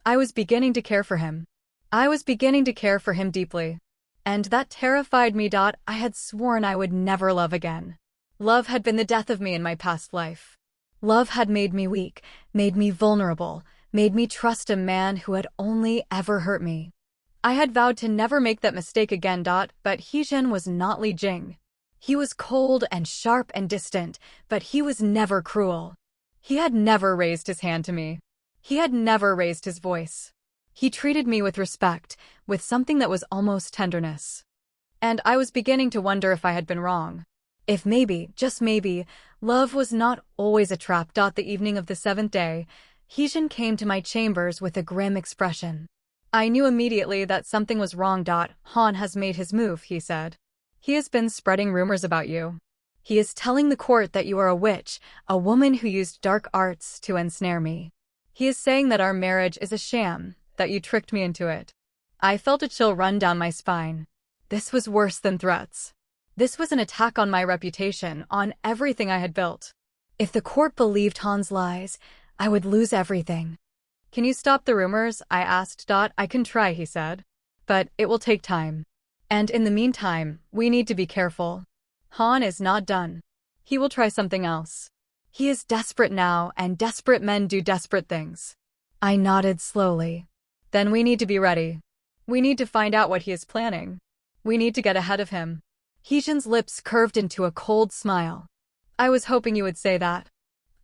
I was beginning to care for him. I was beginning to care for him deeply. And that terrified me. I had sworn I would never love again. Love had been the death of me in my past life. Love had made me weak, made me vulnerable, made me trust a man who had only ever hurt me. I had vowed to never make that mistake again. But Hijin was not Li Jing. He was cold and sharp and distant, but he was never cruel. He had never raised his hand to me. He had never raised his voice. He treated me with respect, with something that was almost tenderness. And I was beginning to wonder if I had been wrong. If maybe, just maybe, love was not always a trap. The evening of the 7th day, Hijin came to my chambers with a grim expression. I knew immediately that something was wrong. Han has made his move, he said. He has been spreading rumors about you. He is telling the court that you are a witch, a woman who used dark arts to ensnare me. He is saying that our marriage is a sham, that you tricked me into it. I felt a chill run down my spine. This was worse than threats. This was an attack on my reputation, on everything I had built. If the court believed Han's lies, I would lose everything. Can you stop the rumors? I asked. I can try, he said. But it will take time. And in the meantime, we need to be careful. Han is not done. He will try something else. He is desperate now, and desperate men do desperate things. I nodded slowly. Then we need to be ready. We need to find out what he is planning. We need to get ahead of him. Heejin's lips curved into a cold smile. I was hoping you would say that.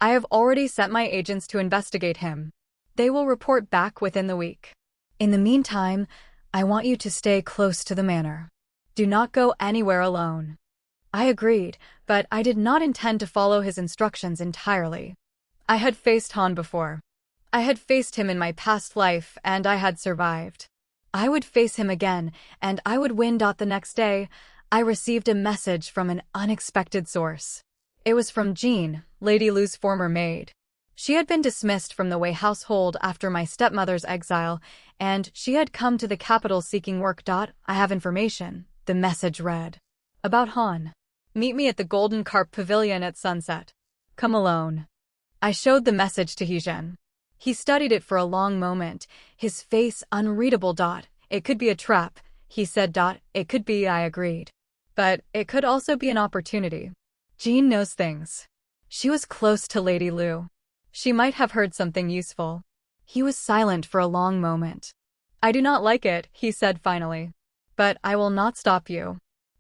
I have already sent my agents to investigate him. They will report back within the week. In the meantime, I want you to stay close to the manor. Do not go anywhere alone. I agreed, but I did not intend to follow his instructions entirely. I had faced Han before. I had faced him in my past life, and I had survived. I would face him again, and I would win. The next day, I received a message from an unexpected source. It was from Jean, Lady Lu's former maid. She had been dismissed from the Wei household after my stepmother's exile, and she had come to the capital seeking work. I have information, the message read. About Han. Meet me at the Golden Carp Pavilion at sunset. Come alone. I showed the message to Heejin. He studied it for a long moment, his face unreadable. It could be a trap, he said. It could be, I agreed. But it could also be an opportunity. Jean knows things. She was close to Lady Lu. She might have heard something useful. He was silent for a long moment. I do not like it, he said finally. But I will not stop you.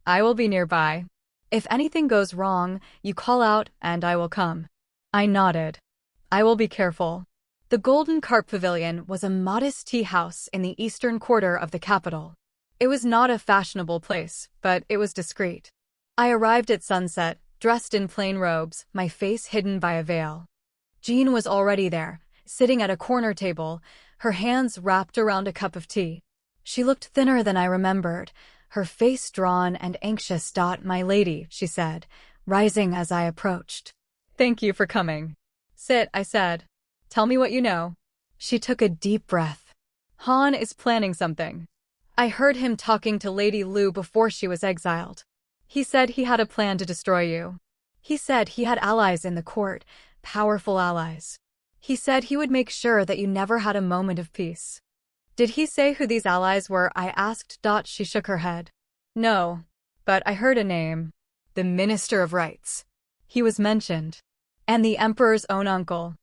I will be nearby. If anything goes wrong, you call out, and I will come. I nodded. I will be careful. The Golden Carp Pavilion was a modest tea house in the eastern quarter of the capital. It was not a fashionable place, but it was discreet. I arrived at sunset, dressed in plain robes, my face hidden by a veil. Jean was already there, sitting at a corner table, her hands wrapped around a cup of tea. She looked thinner than I remembered, her face drawn and anxious. My lady, she said, rising as I approached. Thank you for coming. Sit, I said. Tell me what you know. She took a deep breath. Han is planning something. I heard him talking to Lady Lu before she was exiled. He said he had a plan to destroy you. He said he had allies in the court, powerful allies. He said he would make sure that you never had a moment of peace. Did he say who these allies were? I asked. She shook her head. No, but I heard a name. The Minister of Rights. He was mentioned. And the Emperor's own uncle.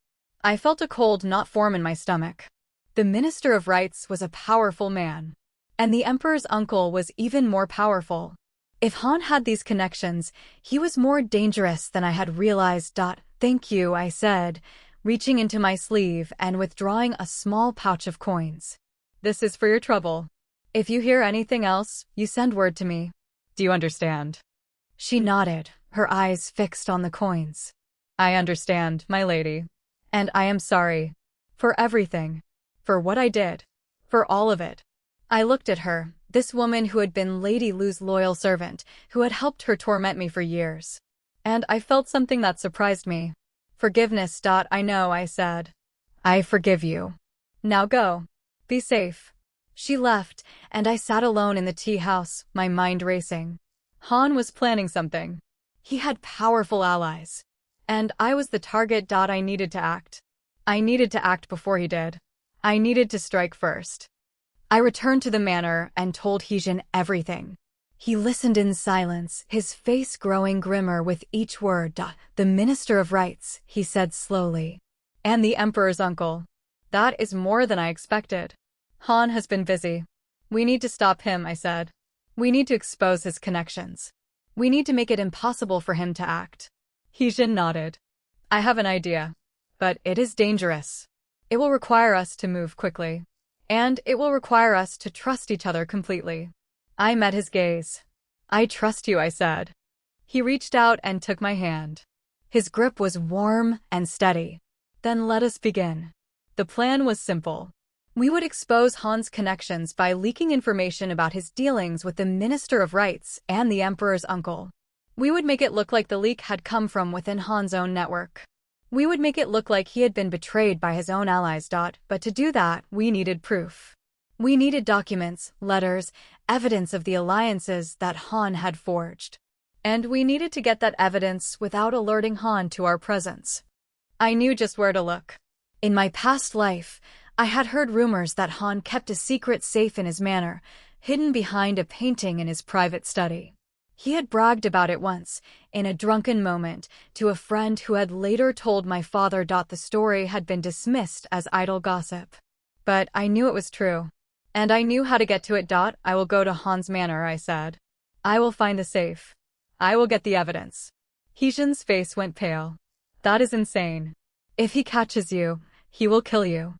I felt a cold knot form in my stomach. The Minister of Rights was a powerful man. And the Emperor's uncle was even more powerful. If Han had these connections, he was more dangerous than I had realized. Thank you, I said, reaching into my sleeve and withdrawing a small pouch of coins. This is for your trouble. If you hear anything else, you send word to me. Do you understand? She nodded, her eyes fixed on the coins. I understand, my lady. And I am sorry. For everything. For what I did. For all of it. I looked at her, this woman who had been Lady Lu's loyal servant, who had helped her torment me for years. And I felt something that surprised me. Forgiveness. I know, I said. I forgive you. Now go. Be safe. She left, and I sat alone in the tea house, my mind racing. Han was planning something. He had powerful allies. And I was the target. I needed to act. I needed to act before he did. I needed to strike first. I returned to the manor and told Heejin everything. He listened in silence, his face growing grimmer with each word. The Minister of Rights, he said slowly. And the Emperor's uncle. That is more than I expected. Han has been busy. We need to stop him, I said. We need to expose his connections. We need to make it impossible for him to act. Heejin nodded. I have an idea. But it is dangerous. It will require us to move quickly. And it will require us to trust each other completely. I met his gaze. I trust you, I said. He reached out and took my hand. His grip was warm and steady. Then let us begin. The plan was simple. We would expose Han's connections by leaking information about his dealings with the Minister of Rights and the Emperor's uncle. We would make it look like the leak had come from within Han's own network. We would make it look like he had been betrayed by his own allies. But to do that, we needed proof. We needed documents, letters, evidence of the alliances that Han had forged. And we needed to get that evidence without alerting Han to our presence. I knew just where to look. In my past life, I had heard rumors that Han kept a secret safe in his manor, hidden behind a painting in his private study. He had bragged about it once, in a drunken moment, to a friend who had later told my father the story had been dismissed as idle gossip. But I knew it was true. And I knew how to get to it. I will go to Han's manor, I said. I will find the safe. I will get the evidence. Heejin's face went pale. That is insane. If he catches you, he will kill you.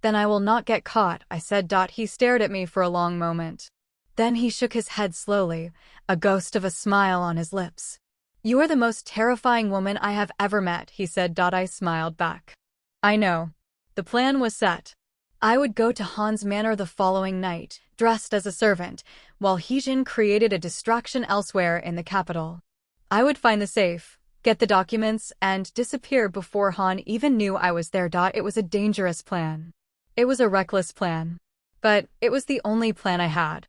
Then I will not get caught, I said. He stared at me for a long moment. Then he shook his head slowly, a ghost of a smile on his lips. You are the most terrifying woman I have ever met, he said. I smiled back. I know. The plan was set. I would go to Han's manor the following night, dressed as a servant, while Heejin created a distraction elsewhere in the capital. I would find the safe, get the documents, and disappear before Han even knew I was there. It was a dangerous plan. It was a reckless plan. But it was the only plan I had.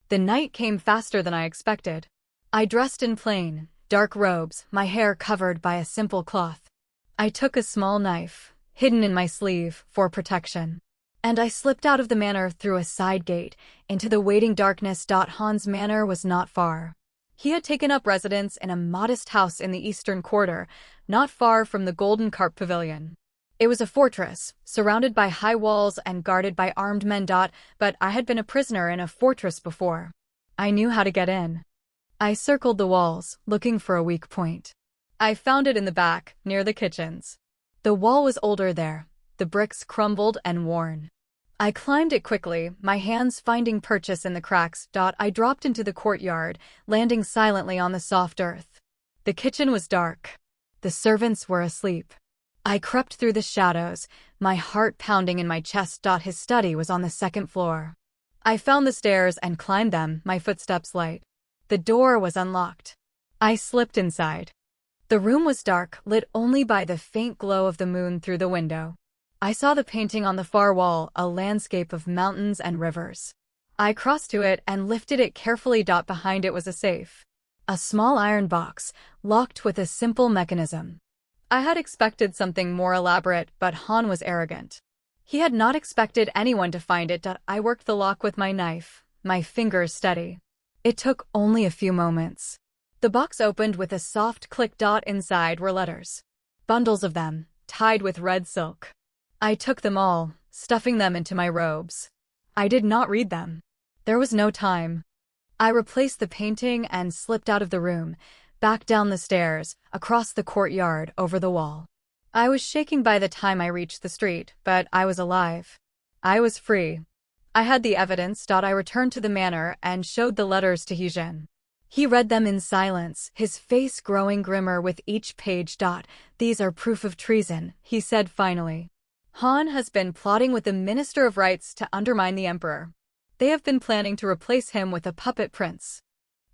The night came faster than I expected. I dressed in plain, dark robes, my hair covered by a simple cloth. I took a small knife, hidden in my sleeve, for protection. And I slipped out of the manor through a side gate, into the waiting darkness. Han's manor was not far. He had taken up residence in a modest house in the eastern quarter, not far from the Golden Carp Pavilion. It was a fortress, surrounded by high walls and guarded by armed men. But I had been a prisoner in a fortress before. I knew how to get in. I circled the walls, looking for a weak point. I found it in the back, near the kitchens. The wall was older there, the bricks crumbled and worn. I climbed it quickly, my hands finding purchase in the cracks. I dropped into the courtyard, landing silently on the soft earth. The kitchen was dark. The servants were asleep. I crept through the shadows, my heart pounding in my chest. His study was on the second floor. I found the stairs and climbed them, my footsteps light. The door was unlocked. I slipped inside. The room was dark, lit only by the faint glow of the moon through the window. I saw the painting on the far wall, a landscape of mountains and rivers. I crossed to it and lifted it carefully. Behind it was a safe. A small iron box, locked with a simple mechanism. I had expected something more elaborate, but Han was arrogant. He had not expected anyone to find it. I worked the lock with my knife, my fingers steady. It took only a few moments. The box opened with a soft click. Inside were letters. Bundles of them, tied with red silk. I took them all, stuffing them into my robes. I did not read them. There was no time. I replaced the painting and slipped out of the room, back down the stairs, across the courtyard, over the wall. I was shaking by the time I reached the street, but I was alive. I was free. I had the evidence. I returned to the manor and showed the letters to Heejin. He read them in silence, his face growing grimmer with each page. These are proof of treason, he said finally. Han has been plotting with the Minister of Rights to undermine the Emperor. They have been planning to replace him with a puppet prince.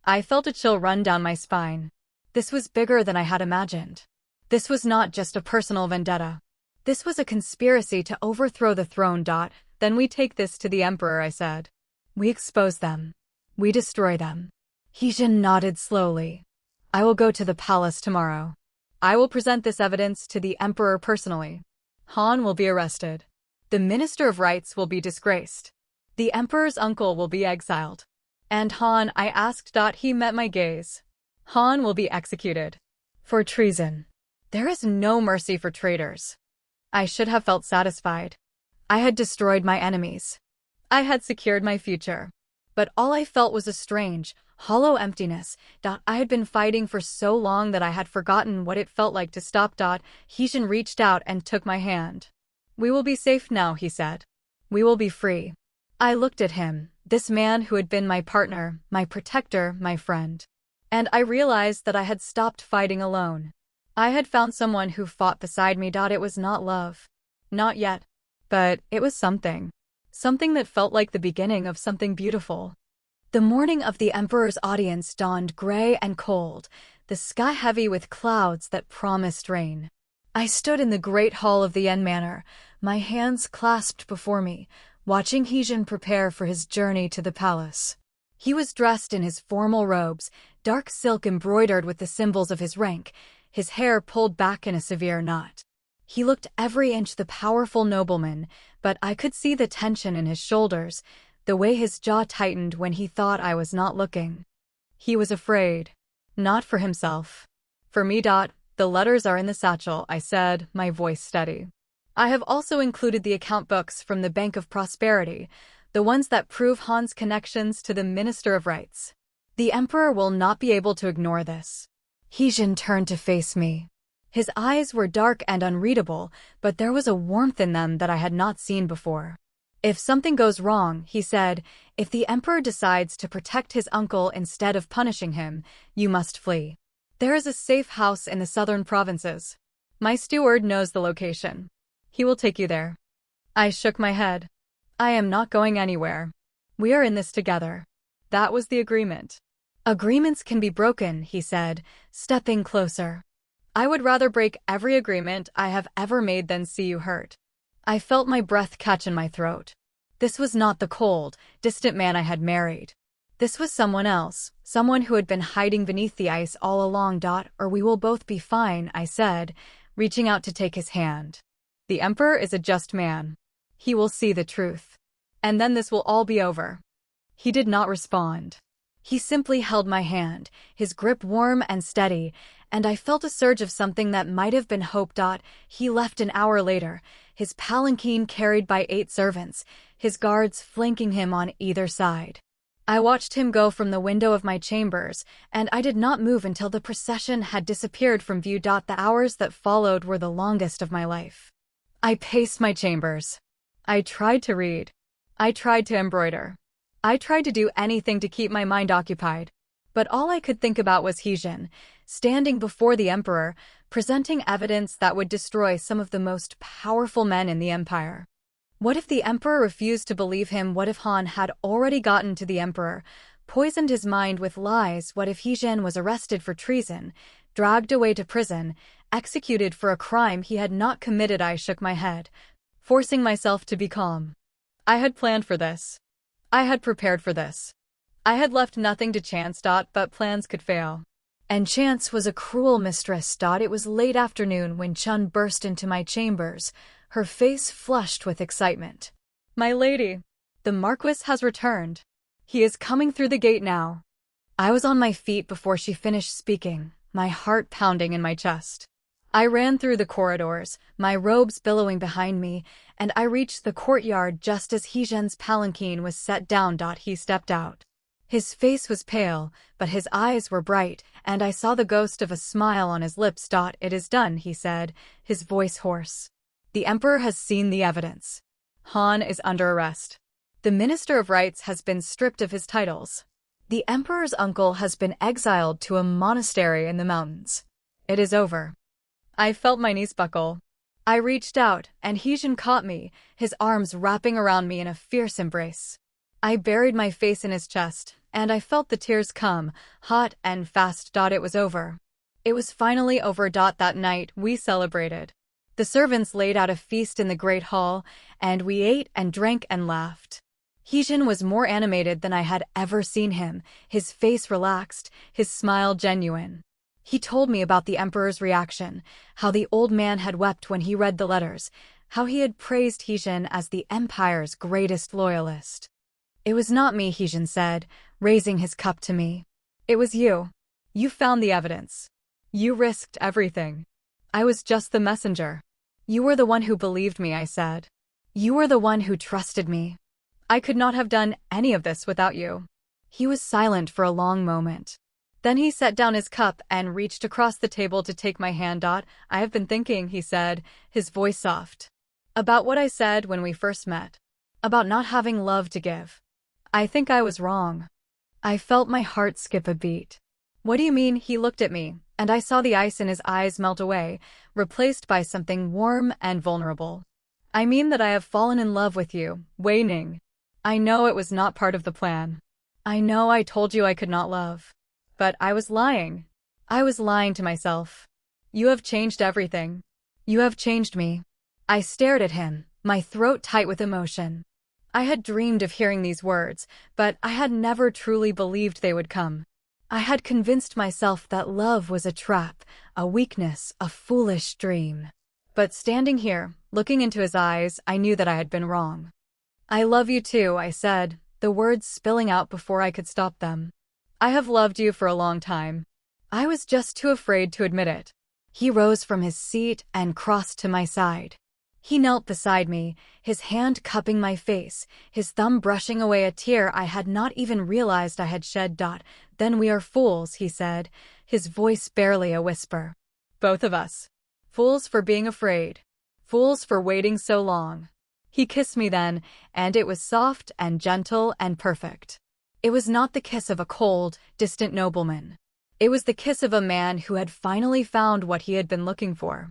I felt a chill run down my spine. This was bigger than I had imagined. This was not just a personal vendetta. This was a conspiracy to overthrow the throne. Then we take this to the Emperor, I said. We expose them. We destroy them. Heejin nodded slowly. I will go to the palace tomorrow. I will present this evidence to the Emperor personally. Han will be arrested. The Minister of Rights will be disgraced. The Emperor's uncle will be exiled. And Han, I asked. He met my gaze. Han will be executed. For treason. There is no mercy for traitors. I should have felt satisfied. I had destroyed my enemies. I had secured my future. But all I felt was a strange, hollow emptiness. I had been fighting for so long that I had forgotten what it felt like to stop. Heejin reached out and took my hand. We will be safe now, he said. We will be free. I looked at him, this man who had been my partner, my protector, my friend. And I realized that I had stopped fighting alone. I had found someone who fought beside me. It was not love. Not yet. But it was something. Something that felt like the beginning of something beautiful. The morning of the Emperor's audience dawned gray and cold, the sky heavy with clouds that promised rain. I stood in the great hall of the Yen Manor, my hands clasped before me, watching Heejin prepare for his journey to the palace. He was dressed in his formal robes, dark silk embroidered with the symbols of his rank, his hair pulled back in a severe knot. He looked every inch the powerful nobleman, but I could see the tension in his shoulders, the way his jaw tightened when he thought I was not looking. He was afraid. Not for himself. For me. The letters are in the satchel, I said, my voice steady. I have also included the account books from the Bank of Prosperity, the ones that prove Han's connections to the Minister of Rights. The Emperor will not be able to ignore this. Heejin turned to face me. His eyes were dark and unreadable, but there was a warmth in them that I had not seen before. If something goes wrong, he said, if the Emperor decides to protect his uncle instead of punishing him, you must flee. There is a safe house in the southern provinces. My steward knows the location. He will take you there. I shook my head. I am not going anywhere. We are in this together. That was the agreement. Agreements can be broken, he said, stepping closer. I would rather break every agreement I have ever made than see you hurt. I felt my breath catch in my throat. This was not the cold, distant man I had married. This was someone else, someone who had been hiding beneath the ice all along. Or we will both be fine, I said, reaching out to take his hand. The Emperor is a just man. He will see the truth. And then this will all be over. He did not respond. He simply held my hand, his grip warm and steady, and I felt a surge of something that might have been hope. He left an hour later, his palanquin carried by 8 servants, his guards flanking him on either side. I watched him go from the window of my chambers, and I did not move until the procession had disappeared from view. The hours that followed were the longest of my life. I paced my chambers. I tried to read. I tried to embroider. I tried to do anything to keep my mind occupied. But all I could think about was Heejin, standing before the Emperor, presenting evidence that would destroy some of the most powerful men in the Empire. What if the Emperor refused to believe him? What if Han had already gotten to the Emperor, poisoned his mind with lies? What if Heejin was arrested for treason, dragged away to prison, executed for a crime he had not committed? I shook my head, forcing myself to be calm. I had planned for this. I had prepared for this. I had left nothing to chance. But plans could fail. And chance was a cruel mistress. It was late afternoon when Chun burst into my chambers, her face flushed with excitement. My lady, the Marquis has returned. He is coming through the gate now. I was on my feet before she finished speaking, my heart pounding in my chest. I ran through the corridors, my robes billowing behind me, and I reached the courtyard just as Heejin's palanquin was set down. He stepped out. His face was pale, but his eyes were bright, and I saw the ghost of a smile on his lips. It is done, he said, his voice hoarse. The Emperor has seen the evidence. Han is under arrest. The Minister of Rights has been stripped of his titles. The Emperor's uncle has been exiled to a monastery in the mountains. It is over. I felt my knees buckle. I reached out, and Heejin caught me, his arms wrapping around me in a fierce embrace. I buried my face in his chest, and I felt the tears come, hot and fast. It was over. It was finally over. That night, we celebrated. The servants laid out a feast in the great hall, and we ate and drank and laughed. Heejin was more animated than I had ever seen him, his face relaxed, his smile genuine. He told me about the Emperor's reaction, how the old man had wept when he read the letters, how he had praised Heejin as the Empire's greatest loyalist. It was not me, Heejin said, raising his cup to me. It was you. You found the evidence. You risked everything. I was just the messenger. You were the one who believed me, I said. You were the one who trusted me. I could not have done any of this without you. He was silent for a long moment. Then he set down his cup and reached across the table to take my hand. I have been thinking, he said, his voice soft. About what I said when we first met. About not having love to give. I think I was wrong. I felt my heart skip a beat. What do you mean? He looked at me, and I saw the ice in his eyes melt away, replaced by something warm and vulnerable. I mean that I have fallen in love with you, Wei Ning. I know it was not part of the plan. I know I told you I could not love. But I was lying. I was lying to myself. You have changed everything. You have changed me. I stared at him, my throat tight with emotion. I had dreamed of hearing these words, but I had never truly believed they would come. I had convinced myself that love was a trap, a weakness, a foolish dream. But standing here, looking into his eyes, I knew that I had been wrong. I love you too, I said, the words spilling out before I could stop them. I have loved you for a long time. I was just too afraid to admit it. He rose from his seat and crossed to my side. He knelt beside me, his hand cupping my face, his thumb brushing away a tear I had not even realized I had shed. Then we are fools, he said, his voice barely a whisper. Both of us. Fools for being afraid. Fools for waiting so long. He kissed me then, and it was soft and gentle and perfect. It was not the kiss of a cold, distant nobleman. It was the kiss of a man who had finally found what he had been looking for.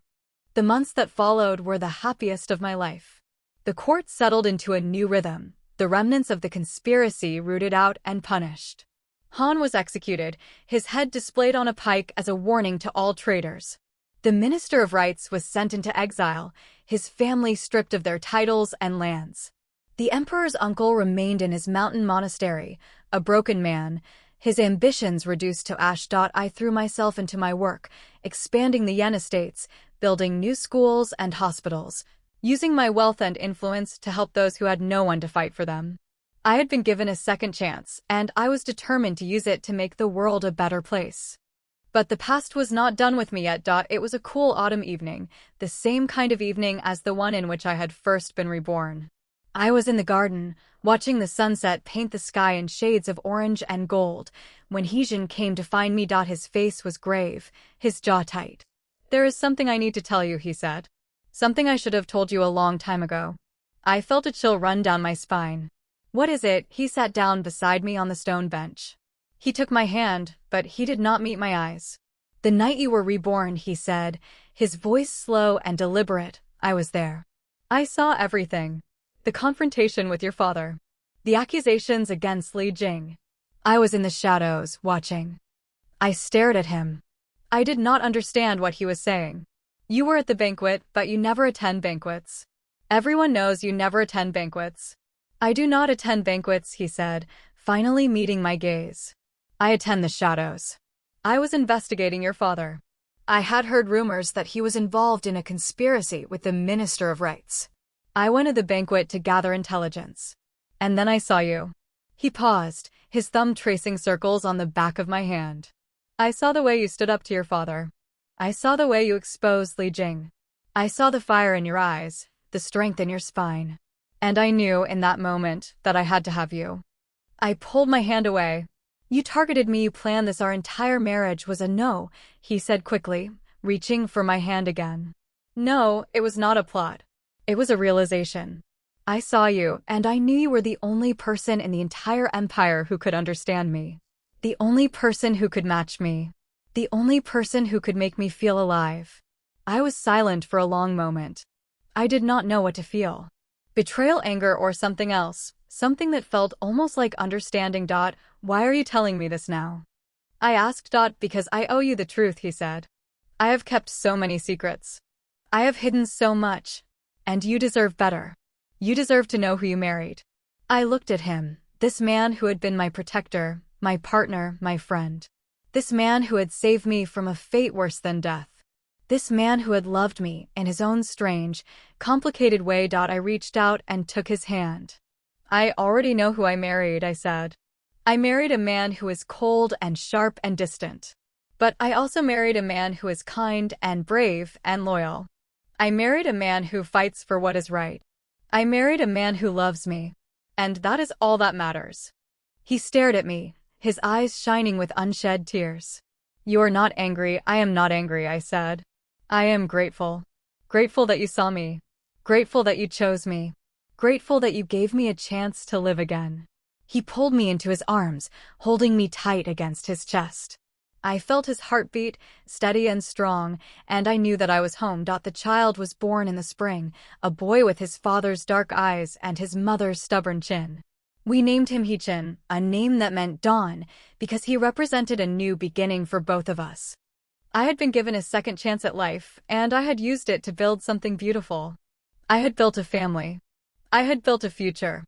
The months that followed were the happiest of my life. The court settled into a new rhythm, the remnants of the conspiracy rooted out and punished. Han was executed, his head displayed on a pike as a warning to all traitors. The Minister of Rights was sent into exile, his family stripped of their titles and lands. The emperor's uncle remained in his mountain monastery, a broken man, his ambitions reduced to ash. I threw myself into my work, expanding the Yen estates, building new schools and hospitals, using my wealth and influence to help those who had no one to fight for them. I had been given a second chance, and I was determined to use it to make the world a better place. But the past was not done with me yet. It was a cool autumn evening, the same kind of evening as the one in which I had first been reborn. I was in the garden, watching the sunset paint the sky in shades of orange and gold, when Heejin came to find me. His face was grave, his jaw tight. There is something I need to tell you, he said. Something I should have told you a long time ago. I felt a chill run down my spine. What is it? He sat down beside me on the stone bench. He took my hand, but he did not meet my eyes. The night you were reborn, he said, his voice slow and deliberate. I was there. I saw everything. The confrontation with your father. The accusations against Li Jing. I was in the shadows, watching. I stared at him. I did not understand what he was saying. You were at the banquet, but you never attend banquets. Everyone knows you never attend banquets. I do not attend banquets, he said, finally meeting my gaze. I attend the shadows. I was investigating your father. I had heard rumors that he was involved in a conspiracy with the Minister of Rights. I went to the banquet to gather intelligence. And then I saw you. He paused, his thumb tracing circles on the back of my hand. I saw the way you stood up to your father. I saw the way you exposed Li Jing. I saw the fire in your eyes, the strength in your spine. And I knew in that moment that I had to have you. I pulled my hand away. You targeted me, you planned this, our entire marriage was a no, he said quickly, reaching for my hand again. No, it was not a plot. It was a realization. I saw you, and I knew you were the only person in the entire empire who could understand me. The only person who could match me. The only person who could make me feel alive. I was silent for a long moment. I did not know what to feel. Betrayal, anger, or something else. Something that felt almost like understanding. Why are you telling me this now? I asked. Because I owe you the truth, he said. I have kept so many secrets. I have hidden so much. And you deserve better. You deserve to know who you married. I looked at him, this man who had been my protector, my partner, my friend. This man who had saved me from a fate worse than death. This man who had loved me in his own strange, complicated way. I reached out and took his hand. I already know who I married, I said. I married a man who is cold and sharp and distant. But I also married a man who is kind and brave and loyal. I married a man who fights for what is right. I married a man who loves me. And that is all that matters. He stared at me, his eyes shining with unshed tears. You are not angry, I am not angry, I said. I am grateful. Grateful that you saw me. Grateful that you chose me. Grateful that you gave me a chance to live again. He pulled me into his arms, holding me tight against his chest. I felt his heartbeat, steady and strong, and I knew that I was home. The child was born in the spring, a boy with his father's dark eyes and his mother's stubborn chin. We named him Heejin, a name that meant dawn, because he represented a new beginning for both of us. I had been given a second chance at life, and I had used it to build something beautiful. I had built a family. I had built a future.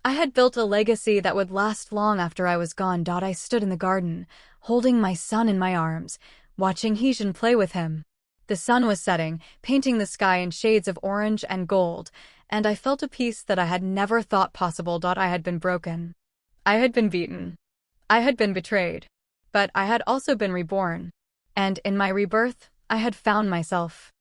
I had built a legacy that would last long after I was gone. I stood in the garden, holding my son in my arms, watching Heejin play with him. The sun was setting, painting the sky in shades of orange and gold, and I felt a peace that I had never thought possible. I had been broken. I had been beaten. I had been betrayed. But I had also been reborn. And in my rebirth, I had found myself.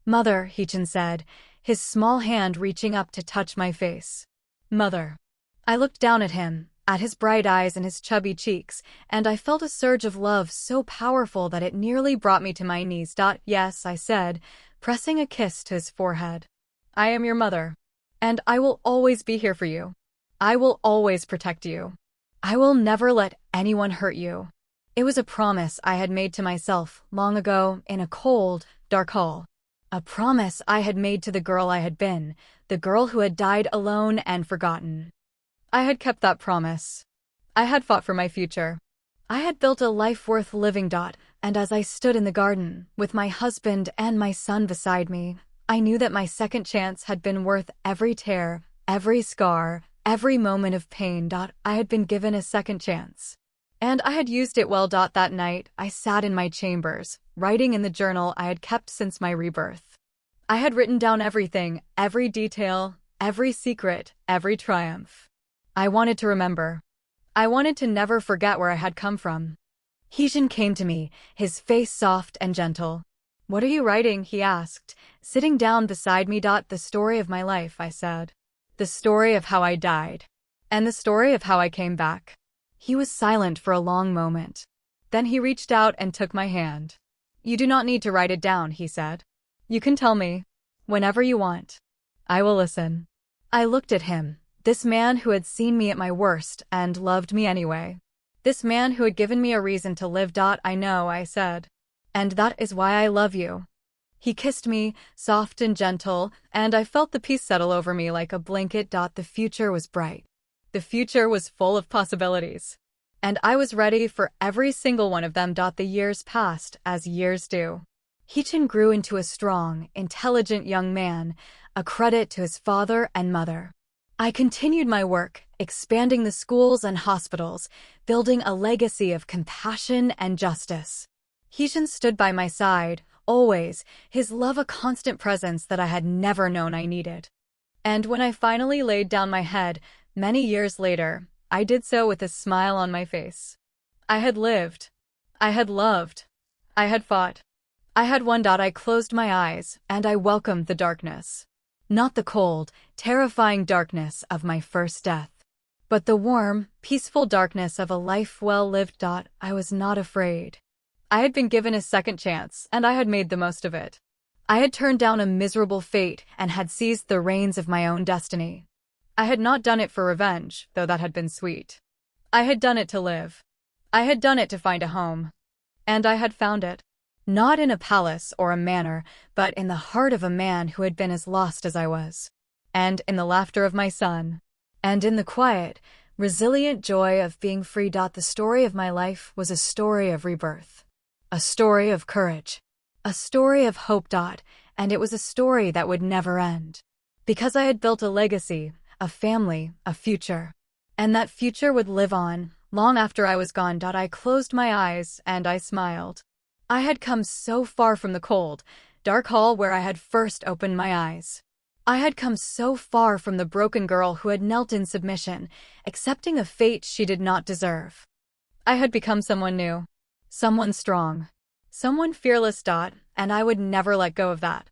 Mother, Heejin said, his small hand reaching up to touch my face. Mother. I looked down at him, at his bright eyes and his chubby cheeks, and I felt a surge of love so powerful that it nearly brought me to my knees. Yes, I said, pressing a kiss to his forehead. I am your mother. And I will always be here for you. I will always protect you. I will never let anyone hurt you. It was a promise I had made to myself long ago in a cold, dark hall. A promise I had made to the girl I had been, the girl who had died alone and forgotten. I had kept that promise. I had fought for my future. I had built a life worth living. And as I stood in the garden, with my husband and my son beside me, I knew that my second chance had been worth every tear, every scar, every moment of pain. I had been given a second chance. And I had used it well. That night, I sat in my chambers, writing in the journal I had kept since my rebirth. I had written down everything, every detail, every secret, every triumph. I wanted to remember. I wanted to never forget where I had come from. Heejin came to me, his face soft and gentle. What are you writing? He asked, sitting down beside me. The story of my life, I said. The story of how I died. And the story of how I came back. He was silent for a long moment. Then he reached out and took my hand. You do not need to write it down, he said. You can tell me. Whenever you want. I will listen. I looked at him. This man who had seen me at my worst and loved me anyway. This man who had given me a reason to live. I know, I said. And that is why I love you. He kissed me, soft and gentle, and I felt the peace settle over me like a blanket. The future was bright. The future was full of possibilities. And I was ready for every single one of them. The years passed, as years do. Heejin grew into a strong, intelligent young man, a credit to his father and mother. I continued my work, expanding the schools and hospitals, building a legacy of compassion and justice. Heejin stood by my side, always, his love a constant presence that I had never known I needed. And when I finally laid down my head, many years later, I did so with a smile on my face. I had lived. I had loved. I had fought. I had won. I closed my eyes, and I welcomed the darkness. Not the cold, terrifying darkness of my first death, but the warm, peaceful darkness of a life well lived. I was not afraid. I had been given a second chance, and I had made the most of it. I had turned down a miserable fate and had seized the reins of my own destiny. I had not done it for revenge, though that had been sweet. I had done it to live. I had done it to find a home. And I had found it. Not in a palace or a manor, but in the heart of a man who had been as lost as I was. And in the laughter of my son. And in the quiet, resilient joy of being free. The story of my life was a story of rebirth. A story of courage. A story of hope. And it was a story that would never end. Because I had built a legacy, a family, a future. And that future would live on, long after I was gone. I closed my eyes and I smiled. I had come so far from the cold, dark hall where I had first opened my eyes. I had come so far from the broken girl who had knelt in submission, accepting a fate she did not deserve. I had become someone new, someone strong, someone fearless. And I would never let go of that.